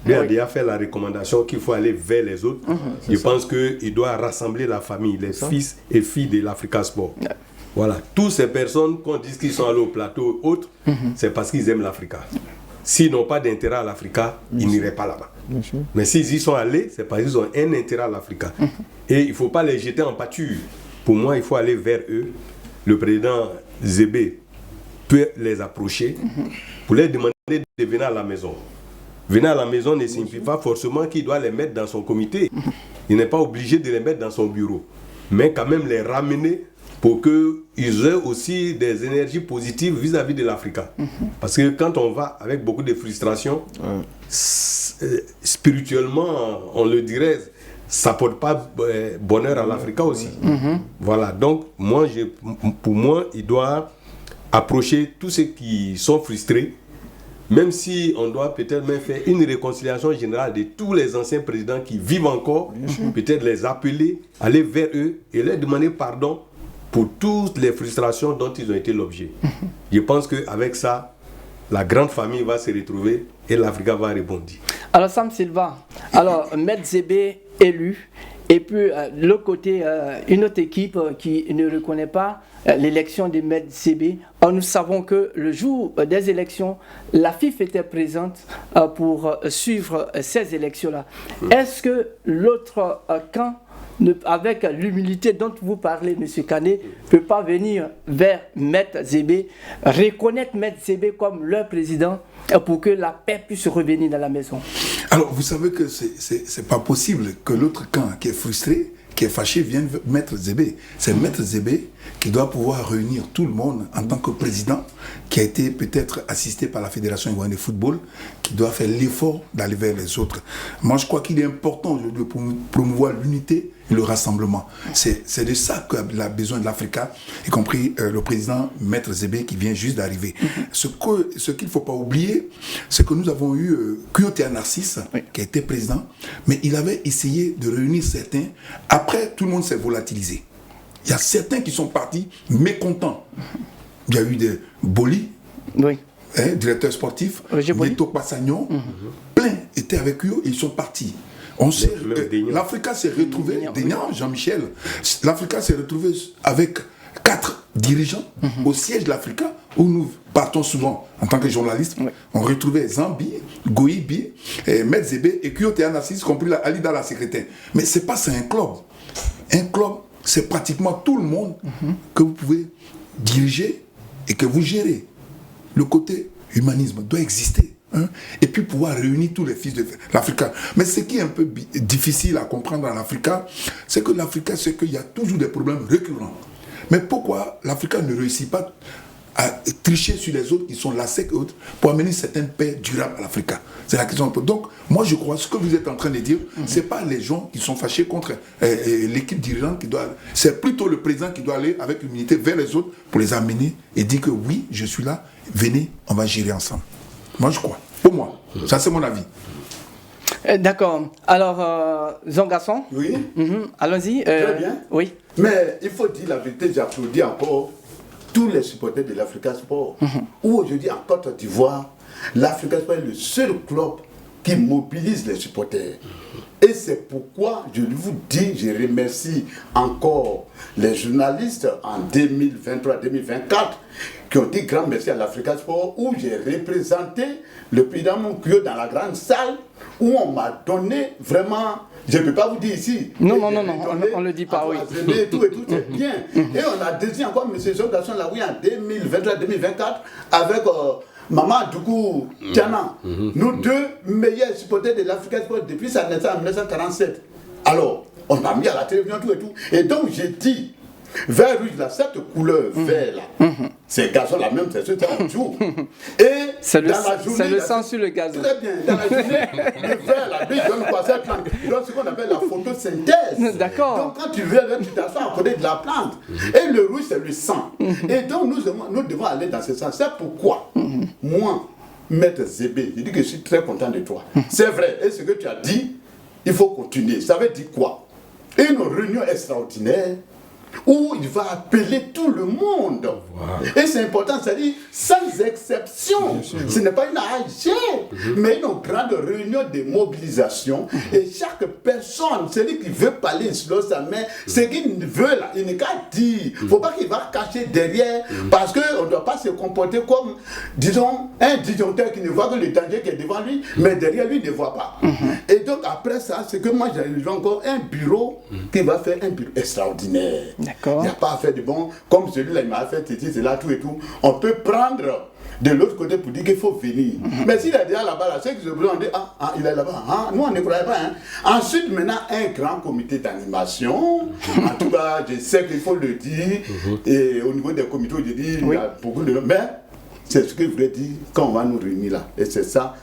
a déjà fait la recommandation qu'il faut aller vers les autres, je pense qu'il doit rassembler la famille, les fils et filles de l'Africa Sport. Voilà. Toutes ces personnes qu'on dit qu'ils sont allés au plateau ou autres, c'est parce qu'ils aiment l'Africa. S'ils n'ont pas d'intérêt à l'Africa, ils n'iraient pas là-bas. Mais s'ils y sont allés, c'est parce qu'ils ont un intérêt à l'Africa. Et il ne faut pas les jeter en pâture. Pour moi, il faut aller vers eux. Le président Zébé peut les approcher pour leur demander de venir à la maison. Venir à la maison ne signifie pas forcément qu'il doit les mettre dans son comité. Il n'est pas obligé de les mettre dans son bureau. Mais quand même les ramener pour qu'ils aient aussi des énergies positives vis-à-vis de l'Africa. Parce que quand on va avec beaucoup de frustration, spirituellement, on le dirait, ça ne porte pas bonheur à l'Africa aussi. Voilà, donc pour moi, il doit approcher tous ceux qui sont frustrés, même si on doit peut-être même faire une réconciliation générale de tous les anciens présidents qui vivent encore, peut-être les appeler, aller vers eux et leur demander pardon pour toutes les frustrations dont ils ont été l'objet. Je pense qu'avec ça, la grande famille va se retrouver et l'Africa va rebondir. Alors Sam Silva, alors Maître Zébé élu, et puis de l'autre côté, une autre équipe qui ne reconnaît pas l'élection de Maître Zébé. Alors, nous savons que le jour des élections, la FIF était présente pour suivre ces élections-là. Est-ce que l'autre camp, avec l'humilité dont vous parlez, M. Kane, ne peut pas venir vers Maître Zébé, reconnaître Maître Zébé comme leur président pour que la paix puisse revenir dans la maison? Alors, vous savez que c'est pas possible que l'autre camp qui est frustré, qui est fâché, vienne Maître Zébé. C'est Maître Zébé qui doit pouvoir réunir tout le monde en tant que président, qui a été peut-être assisté par la Fédération ivoirienne de football, qui doit faire l'effort d'aller vers les autres. Moi, je crois qu'il est important aujourd'hui pour promouvoir l'unité et le rassemblement. C'est de ça qu'a besoin de l'Africa, y compris le président Maître Zébé qui vient juste d'arriver. Ce qu'il ne faut pas oublier, c'est que nous avons eu Kouyaté Narcisse, qui a été président, mais il avait essayé de réunir certains. Après, tout le monde s'est volatilisé. Il y a certains qui sont partis mécontents. Il y a eu des Boli, directeur sportif, Neto Passagnon, plein étaient avec eux et ils sont partis. L'Africa s'est retrouvée, Jean-Michel, l'Africa s'est retrouvée avec 4 dirigeants au siège de l'Africa, où nous partons souvent en tant que journalistes. On retrouvait Zambi, Goïbi, Maître Zébé et Kouyaté Narcisse, compris Alida la secrétaire. Mais c'est pas ça un club. Un club, c'est pratiquement tout le monde que vous pouvez diriger et que vous gérez. Le côté humanisme doit exister. Et puis pouvoir réunir tous les fils de l'Africa. Mais ce qui est un peu difficile à comprendre en Africa, c'est que l'Africa, c'est qu'il y a toujours des problèmes récurrents. Mais pourquoi l'Africa ne réussit pas à tricher sur les autres qui sont la SEC et autres pour amener une certaine paix durable à l'Afrique. C'est la question. Donc, moi, je crois, ce que vous êtes en train de dire, c'est pas les gens qui sont fâchés contre l'équipe dirigeante qui doit... C'est plutôt le président qui doit aller avec humilité vers les autres pour les amener et dire que oui, je suis là, venez, on va gérer ensemble. Moi, je crois. Pour moi. Ça, c'est mon avis. D'accord. Alors, Jean Gasson. Oui. Allons-y. Très bien. Oui. Mais il faut dire la vérité, j'applaudis encore tous les supporters de l'Africa Sport. Où aujourd'hui, en Côte d'Ivoire, l'Africa Sport est le seul club qui mobilise les supporters. Et c'est pourquoi je vous dis, je remercie encore les journalistes en 2023-2024 qui ont dit grand merci à l'Africa Sport, où j'ai représenté le président Moukio dans la grande salle, où on m'a donné vraiment, je ne peux pas vous dire ici. Non, on ne le dit pas, oui. Et tout, c'est bien. Et on a désigné encore M. Jean Gasson Laoui en 2023-2024 avec Maman Doukou Tiana, nous deux meilleurs supporters de l'Africa Sport depuis sa naissance en 1947. Alors, on a mis à la télévision tout et tout. Et donc, j'ai dit, vert rouge, là, cette couleur vert là, c'est gazon la même, c'est ce qu'on joue. Et c'est le sang sur le gazon. Très bien. Dans la journée, le vert là, lui, il donne quoi? Ça plante. Il donne ce qu'on appelle la photosynthèse. D'accord. Donc quand tu viens là, tu t'assois à côté de la plante. Et le rouge, c'est le sang. Et donc nous devons aller dans ce sens. C'est pourquoi moi, Maître Zébé, je dis que je suis très content de toi. C'est vrai. Et ce que tu as dit, il faut continuer. Ça veut dire quoi? Une réunion extraordinaire où il va appeler tout le monde. Et c'est important, c'est-à-dire sans exception. Ce n'est pas une AG, mais une grande réunion de mobilisation. Et chaque personne, celui qui veut parler sur sa main, ce qu'il veut là, il n'est qu'à dire. Il ne faut pas qu'il va cacher derrière, parce qu'on ne doit pas se comporter comme, disons, un disjoncteur qui ne voit que le danger qui est devant lui, mais derrière lui, il ne voit pas. Et donc après ça, c'est que moi j'ai encore un bureau qui va faire un bureau extraordinaire. D'accord. Il n'y a pas à faire de bon, comme celui-là, il m'a fait c'est là, tout et tout. On peut prendre de l'autre côté pour dire qu'il faut venir. Mais s'il est déjà là-bas, là, ceux qui se demandent, il est là-bas. Nous, on ne croyait pas. Ensuite, maintenant, un grand comité d'animation. En tout cas, je sais qu'il faut le dire. Et au niveau des comités, je dis, il y a beaucoup de... Mais c'est ce que je voulais dire quand on va nous réunir là. Et c'est ça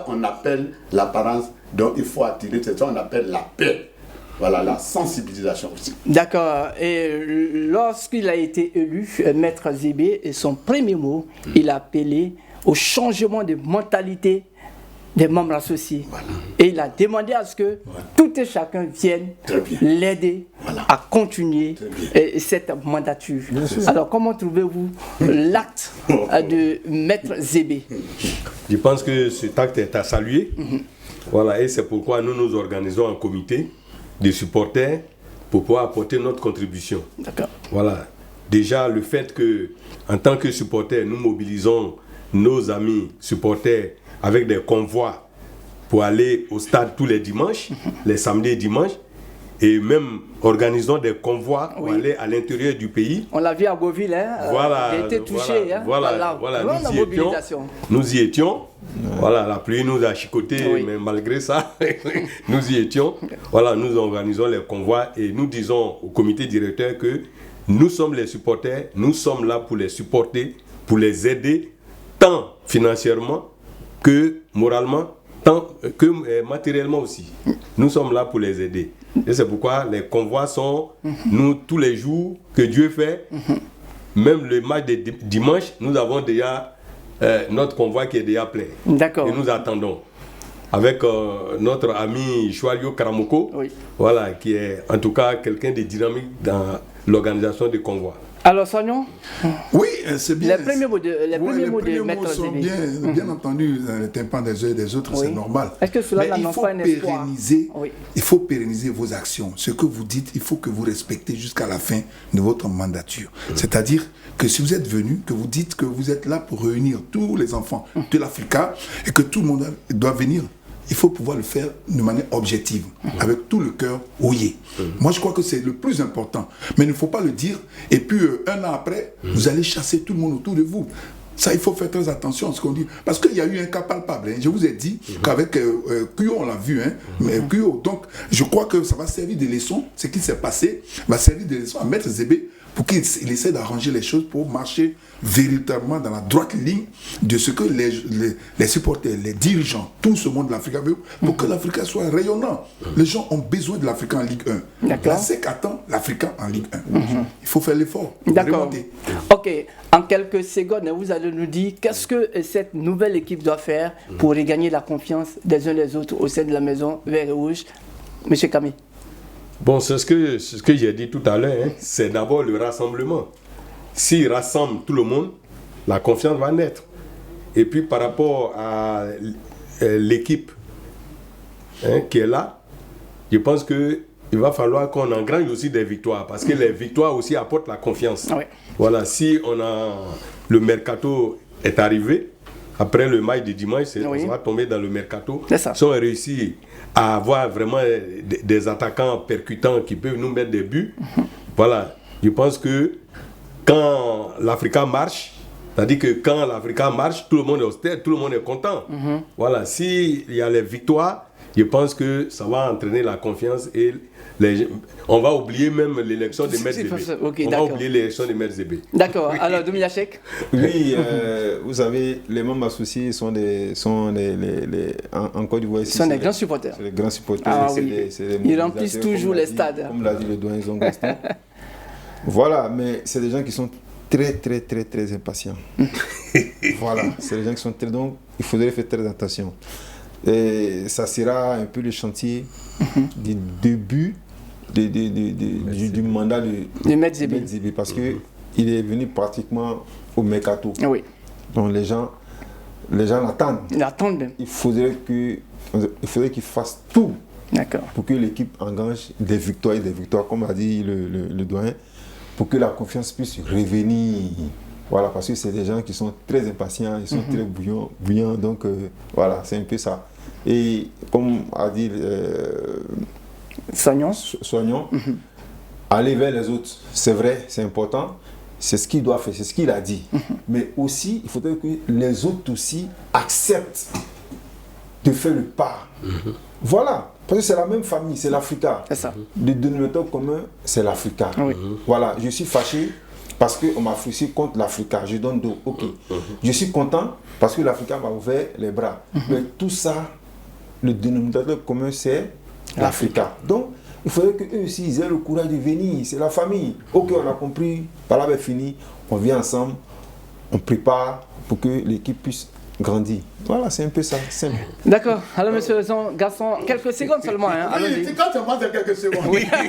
qu'on appelle l'apparence. Donc, il faut attirer, c'est ça qu'on appelle la paix. Voilà, la sensibilisation aussi. D'accord. Et lorsqu'il a été élu, Maître Zébé, et son premier mot, il a appelé au changement de mentalité des membres associés. Voilà. Et il a demandé à ce que tout et chacun vienne l'aider à continuer cette mandature. Alors, comment trouvez-vous l'acte de Maître Zébé? Je pense que cet acte est à saluer. Voilà, et c'est pourquoi nous nous organisons en comité de supporters pour pouvoir apporter notre contribution. D'accord. Voilà. Déjà, le fait que, en tant que supporters, nous mobilisons nos amis supporters avec des convois pour aller au stade tous les dimanches, les samedis et dimanches, et même organisons des convois pour aller à l'intérieur du pays. On l'a vu à Beauville, hein, voilà, il a été touché voilà, nous y étions. Voilà, la pluie nous a chicoté, mais malgré ça, nous y étions. Voilà, nous organisons les convois et nous disons au comité directeur que nous sommes les supporters, nous sommes là pour les supporter, pour les aider, tant financièrement que moralement, tant que matériellement aussi. Nous sommes là pour les aider. Et c'est pourquoi les convois sont, nous, tous les jours que Dieu fait, même le match de dimanche, nous avons déjà notre convoi qui est déjà plein. D'accord. Et nous attendons. Avec notre ami Choualio Karamoko, voilà, qui est en tout cas quelqu'un de dynamique dans l'organisation des convois. Alors, Sagnon? Oui, c'est bien. Les premiers mots de Maître sont Zébé. bien entendu, le tympan des uns et des autres, c'est normal. Est-ce que cela Mais n'en pas un espoir? Il faut pérenniser vos actions. Ce que vous dites, il faut que vous respectez jusqu'à la fin de votre mandature. C'est-à-dire que si vous êtes venu, que vous dites que vous êtes là pour réunir tous les enfants de l'Africa et que tout le monde doit venir, il faut pouvoir le faire de manière objective, avec tout le cœur rouillé. Moi, je crois que c'est le plus important. Mais il ne faut pas le dire, et puis un an après, vous allez chasser tout le monde autour de vous. Ça, il faut faire très attention à ce qu'on dit. Parce qu'il y a eu un cas palpable. Je vous ai dit qu'avec Kuyo, on l'a vu. Mais Kuyo, donc, je crois que ça va servir de leçon. Ce qui s'est passé va servir de leçon à Maître Zébé pour qu'il essaie d'arranger les choses pour marcher véritablement dans la droite ligne de ce que les supporters, les dirigeants, tout ce monde de l'Afrique veut, pour que l'Afrique soit rayonnant. Les gens ont besoin de l'Afrique en Ligue 1. La SEC attend l'Afrique en Ligue 1. Il faut faire l'effort. D'accord. Ok, en quelques secondes, vous allez nous dire qu'est-ce que cette nouvelle équipe doit faire pour regagner la confiance des uns des autres au sein de la maison vert et rouge. Monsieur Camille. Bon, c'est ce que j'ai dit tout à l'heure, c'est d'abord le rassemblement. S'il rassemble tout le monde, la confiance va naître. Et puis par rapport à l'équipe qui est là, je pense qu'il va falloir qu'on engrange aussi des victoires, parce que les victoires aussi apportent la confiance. Oui. Voilà, si le mercato est arrivé, après le match de dimanche, on va tomber dans le mercato. Si on réussit à avoir vraiment des attaquants percutants qui peuvent nous mettre des buts, voilà, je pense que quand l'Africa marche, c'est-à-dire que quand l'Africa marche, tout le monde est austère, tout le monde est content. Voilà, s'il y a les victoires, je pense que ça va entraîner la confiance et on va oublier même l'élection de Maître Zébé. On va oublier l'élection de Maître Zébé. D'accord. Alors, Domiachek. Oui, vous savez, les membres associés sont en Côte d'Ivoire. Ils sont des grands supporters. C'est des grands supporters. Ah, oui. Ils remplissent toujours les stades. Comme l'a dit le doyen Zon Gaston. Voilà, mais c'est des gens qui sont très impatients. Voilà, c'est des gens qui sont très... Donc, il faudrait faire très attention. Et ça sera un peu le chantier du début du mandat de Maître Zébé, parce qu'il est venu pratiquement au mercato. Oui. Donc les gens l'attendent. Ils l'attendent même. Il faudrait qu'il fasse tout pour que l'équipe engage des victoires, comme a dit le doyen, pour que la confiance puisse revenir. Voilà, parce que c'est des gens qui sont très impatients, ils sont très bouillants, donc voilà, c'est un peu ça. Et comme a dit Soignon, aller vers les autres, c'est vrai, c'est important, c'est ce qu'il doit faire, c'est ce qu'il a dit. Mais aussi, il faudrait que les autres aussi acceptent de faire le pas. Voilà, parce que c'est la même famille, c'est l'Africa. C'est ça. Le dénominateur commun, c'est l'Africa. Voilà, je suis fâché parce qu'on m'a fouillé contre l'Africa, je donne dos, ok. Je suis content parce que l'Africa m'a ouvert les bras. Mais tout ça, le dénominateur commun, c'est l'Africa. Donc, il faudrait qu'eux aussi, ils aient le courage de venir, c'est la famille. Ok, on a compris, par là, c'est fini, on vient ensemble, on prépare pour que l'équipe puisse grandir. Voilà, c'est un peu ça, simple. D'accord. Alors, monsieur Gaston, quelques secondes seulement. Hein. Oui, c'est quand seulement c'est quelques secondes. Oui. Mais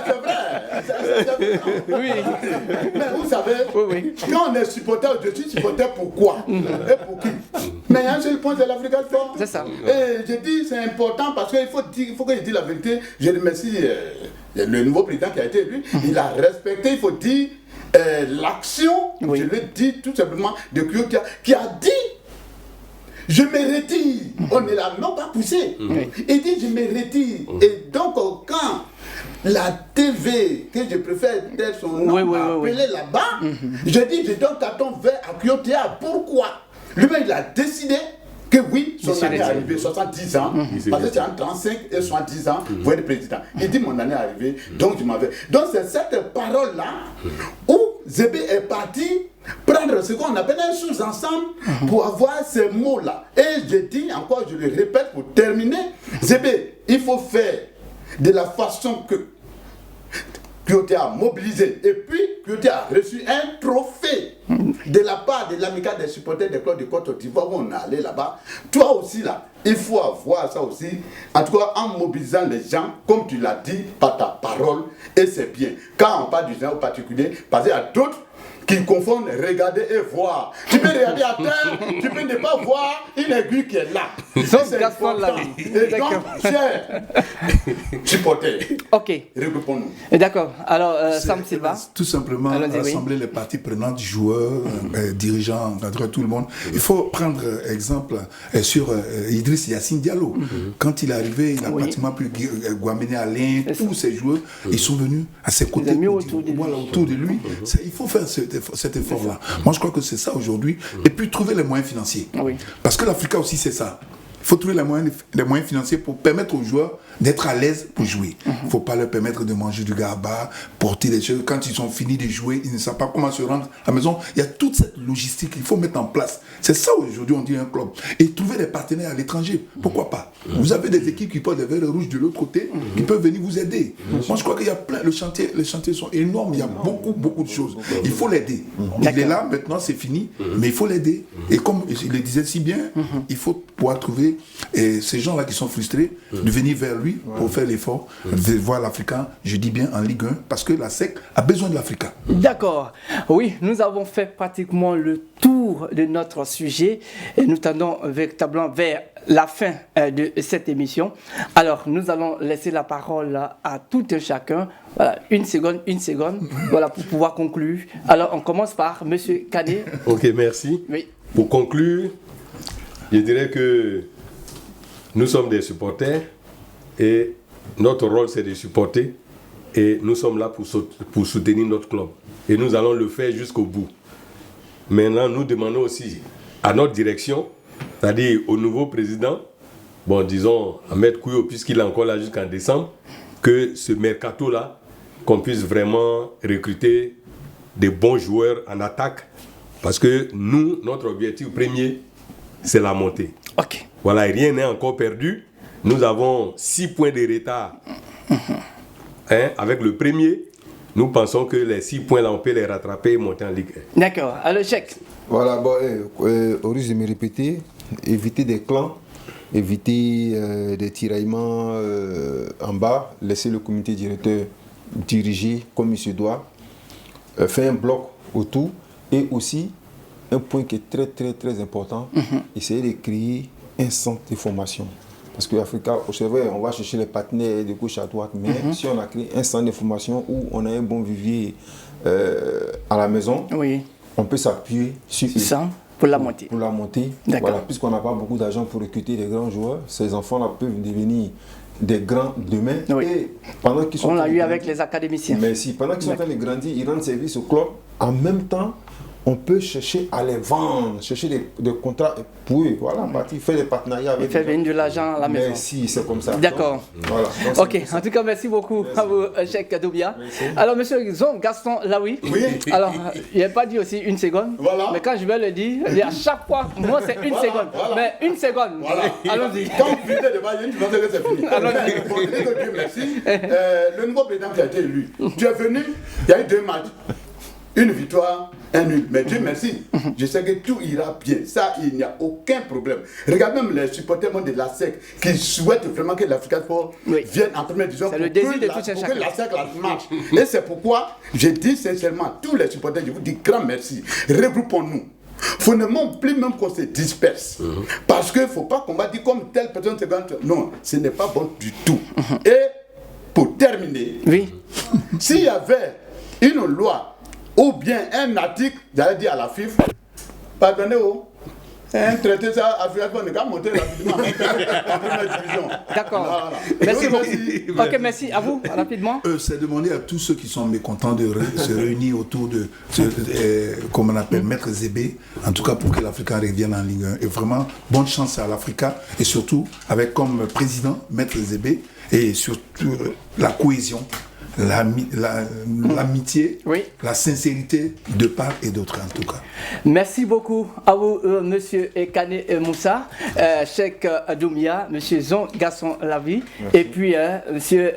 c'est vrai. Oui. Mais vous savez, quand on est supporter, je suis supporter pourquoi et pour qui. Mais il y a un seul point, c'est l'Africa Sport. C'est ça. Et je dis c'est important parce qu'il faut que je dise la vérité. Je remercie le nouveau président qui a été élu. Il a respecté, il faut dire, l'action, je le dis tout simplement, de Kyoto qui a dit je me retire. On ne l'a même pas poussé. Il dit je me retire. Et donc quand la TV, que je préfère être son nom, m'a appelé là-bas, je dis je donne carton vert à Kyoto. Pourquoi? Lui-même il a décidé que oui, son année est arrivée, 70 ans, parce que c'est entre 35 et 70 ans, vous êtes président. Il dit mon année est arrivée, donc je m'avais. Donc c'est cette parole-là où Zébé est parti prendre ce qu'on appelle un sous-ensemble pour avoir ces mots-là. Et je dis encore, je le répète pour terminer, Zébé, il faut faire de la façon que Kyoto a mobilisé. Et puis, Kyoto a reçu un trophée de la part de l'amicale des supporters des clubs de Côte d'Ivoire où on est allé là-bas. Toi aussi, là, il faut avoir ça aussi. En tout cas, en mobilisant les gens, comme tu l'as dit, par ta parole, et c'est bien. Quand on parle du genre particulier, parce qu'il y a d'autres qui confondent regarder et voir. Tu peux regarder à terre, tu peux ne pas voir une aiguille qui est là. C'est important. Et donc, cher supporter, regroupons-nous. D'accord. Alors, Sam Silva. Tout simplement rassembler les parties prenantes, joueurs, dirigeants, encadreurs, tout le monde. Il faut prendre exemple sur Idriss Yassine Diallo. Quand il est arrivé, il a pratiquement pu Guaméné Alain, tous ces joueurs, ils sont venus à ses côtés, autour de lui. Il faut faire cet effort-là. Moi, je crois que c'est ça aujourd'hui. Et puis, trouver les moyens financiers. Parce que l'Africa aussi, c'est ça. Il faut trouver les moyens financiers pour permettre aux joueurs d'être à l'aise pour jouer. Il ne faut pas leur permettre de manger du garba, porter des choses. Quand ils ont fini de jouer, ils ne savent pas comment se rendre à la maison. Il y a toute cette logistique qu'il faut mettre en place. C'est ça aujourd'hui, on dit un club. Et trouver des partenaires à l'étranger. Pourquoi pas? Vous avez des équipes qui portent des verres rouges de l'autre côté, qui peuvent venir vous aider. Moi, je crois qu'il y a plein. Les chantiers sont énormes. Il y a beaucoup de choses. Il faut l'aider. Il est là, maintenant, c'est fini. Mais il faut l'aider. Et comme il le disait si bien, il faut pouvoir trouver ces gens-là qui sont frustrés, de venir vers lui pour faire l'effort, de voir l'Africain, je dis bien en Ligue 1, parce que la SEC a besoin de l'Africain. D'accord. Oui, nous avons fait pratiquement le tour de notre sujet et nous tendons véritablement vers la fin de cette émission. Alors, nous allons laisser la parole à tout un chacun. Voilà, une seconde, voilà, pour pouvoir conclure. Alors, on commence par M. Canet. Ok, merci. Oui. Pour conclure, je dirais que nous sommes des supporters et notre rôle c'est de supporter et nous sommes là pour soutenir notre club. Et nous allons le faire jusqu'au bout. Maintenant, nous demandons aussi à notre direction, c'est-à-dire au nouveau président, bon, disons, Ahmed Kouyo, puisqu'il est encore là jusqu'en décembre, que ce mercato-là, qu'on puisse vraiment recruter des bons joueurs en attaque, parce que nous, notre objectif premier, c'est la montée. Ok. Voilà, rien n'est encore perdu. Nous avons 6 points de retard avec le premier. Nous pensons que les 6 points-là, on peut les rattraper et monter en Ligue 1. D'accord. Alors, chèque. Voilà, bon, au risque de me répéter, éviter des clans, éviter des tiraillements en bas, laisser le comité directeur diriger comme il se doit, faire un bloc autour et aussi un point qui est très important, essayer de créer un centre de formation. Parce que l'Africa, c'est vrai, on va chercher les partenaires de gauche à droite, mais si on a créé un centre de formation où on a un bon vivier à la maison, on peut s'appuyer sur ça pour la montée. Pour la montée, voilà, puisqu'on n'a pas beaucoup d'argent pour recruter des grands joueurs, ces enfants-là peuvent devenir des grands demain. Et pendant qu'ils sont on l'a eu avec les académiciens. Mais si, pendant qu'ils sont en train de grandir, ils rendent service au club. En même temps, on peut chercher à les vendre, chercher des contrats pour eux. Voilà, faire des partenariats avec eux. Faire venir de l'argent à la maison. Mais si, c'est comme ça. D'accord. Voilà. Ok, en tout cas, merci beaucoup à vous, Cheikh Doumbia. Alors, monsieur Gaston Laoui. Oui. Alors, il n'a pas dit aussi une seconde. Voilà. Mais quand je vais le dire, à chaque fois, moi, c'est une seconde. Voilà. Mais une seconde. Voilà. Allons-y. Quand vous finissez de parler, tu pensez que c'est fini. Allons-y. Bon, Dieu merci. Le nouveau président qui a été élu, tu es venu, il y a eu 2 matchs. Une victoire, un nul. Mais Dieu merci, je sais que tout ira bien. Ça, il n'y a aucun problème. Regarde même les supporters de la SEC qui souhaitent vraiment que l'Africa Sport vienne en première division pour que la SEC marche. Et c'est pourquoi je dis sincèrement, tous les supporters, je vous dis grand merci. Regroupons-nous. Il faut ne plus même qu'on se disperse. Parce qu'il ne faut pas qu'on va dire comme telle personne se gagne. Non, ce n'est pas bon du tout. Et pour terminer, s'il y avait une loi ou bien un article, j'allais dire à la FIFA, pardonnez, un traité ça, Africa Sport ne va monter rapidement en première division. D'accord. Merci beaucoup. Ok, merci. À vous, rapidement. C'est demander à tous ceux qui sont mécontents de se réunir autour de, comme on appelle, Maître Zébé, en tout cas pour que l'Africain revienne en Ligue 1. Et vraiment, bonne chance à l'Africa, et surtout avec comme président Maître Zébé, et surtout la cohésion, l'amitié, la sincérité de part et d'autre en tout cas. Merci beaucoup à vous, monsieur Kane Moussa, Cheikh Doumbia, monsieur Zon Gaston Laoui, et puis monsieur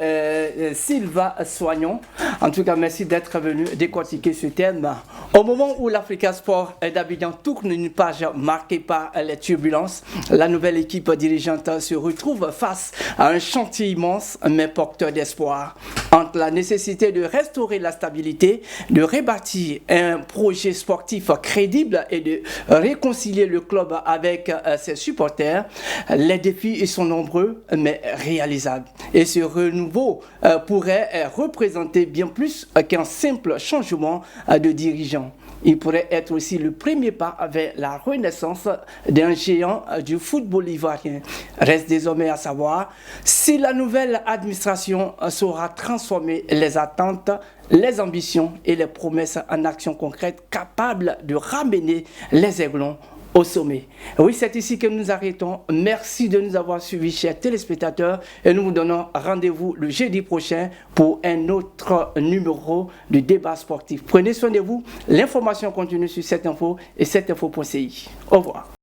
Sylvain Soignon. En tout cas, merci d'être venu décortiquer ce thème. Au moment où l'Africa Sport d'Abidjan tourne une page marquée par les turbulences, la nouvelle équipe dirigeante se retrouve face à un chantier immense mais porteur d'espoir. Entre la nécessité de restaurer la stabilité, de rebâtir un projet sportif crédible et de réconcilier le club avec ses supporters, les défis sont nombreux mais réalisables. Et ce renouveau pourrait représenter bien plus qu'un simple changement de dirigeant. Il pourrait être aussi le premier pas vers la renaissance d'un géant du football ivoirien. Reste désormais à savoir si la nouvelle administration saura transformer les attentes, les ambitions et les promesses en actions concrètes capables de ramener les Aiglons au sommet. Oui, c'est ici que nous arrêtons. Merci de nous avoir suivis, chers téléspectateurs, et nous vous donnons rendez-vous le jeudi prochain pour un autre numéro du débat sportif. Prenez soin de vous. L'information continue sur cette info et cette info.ci. Au revoir.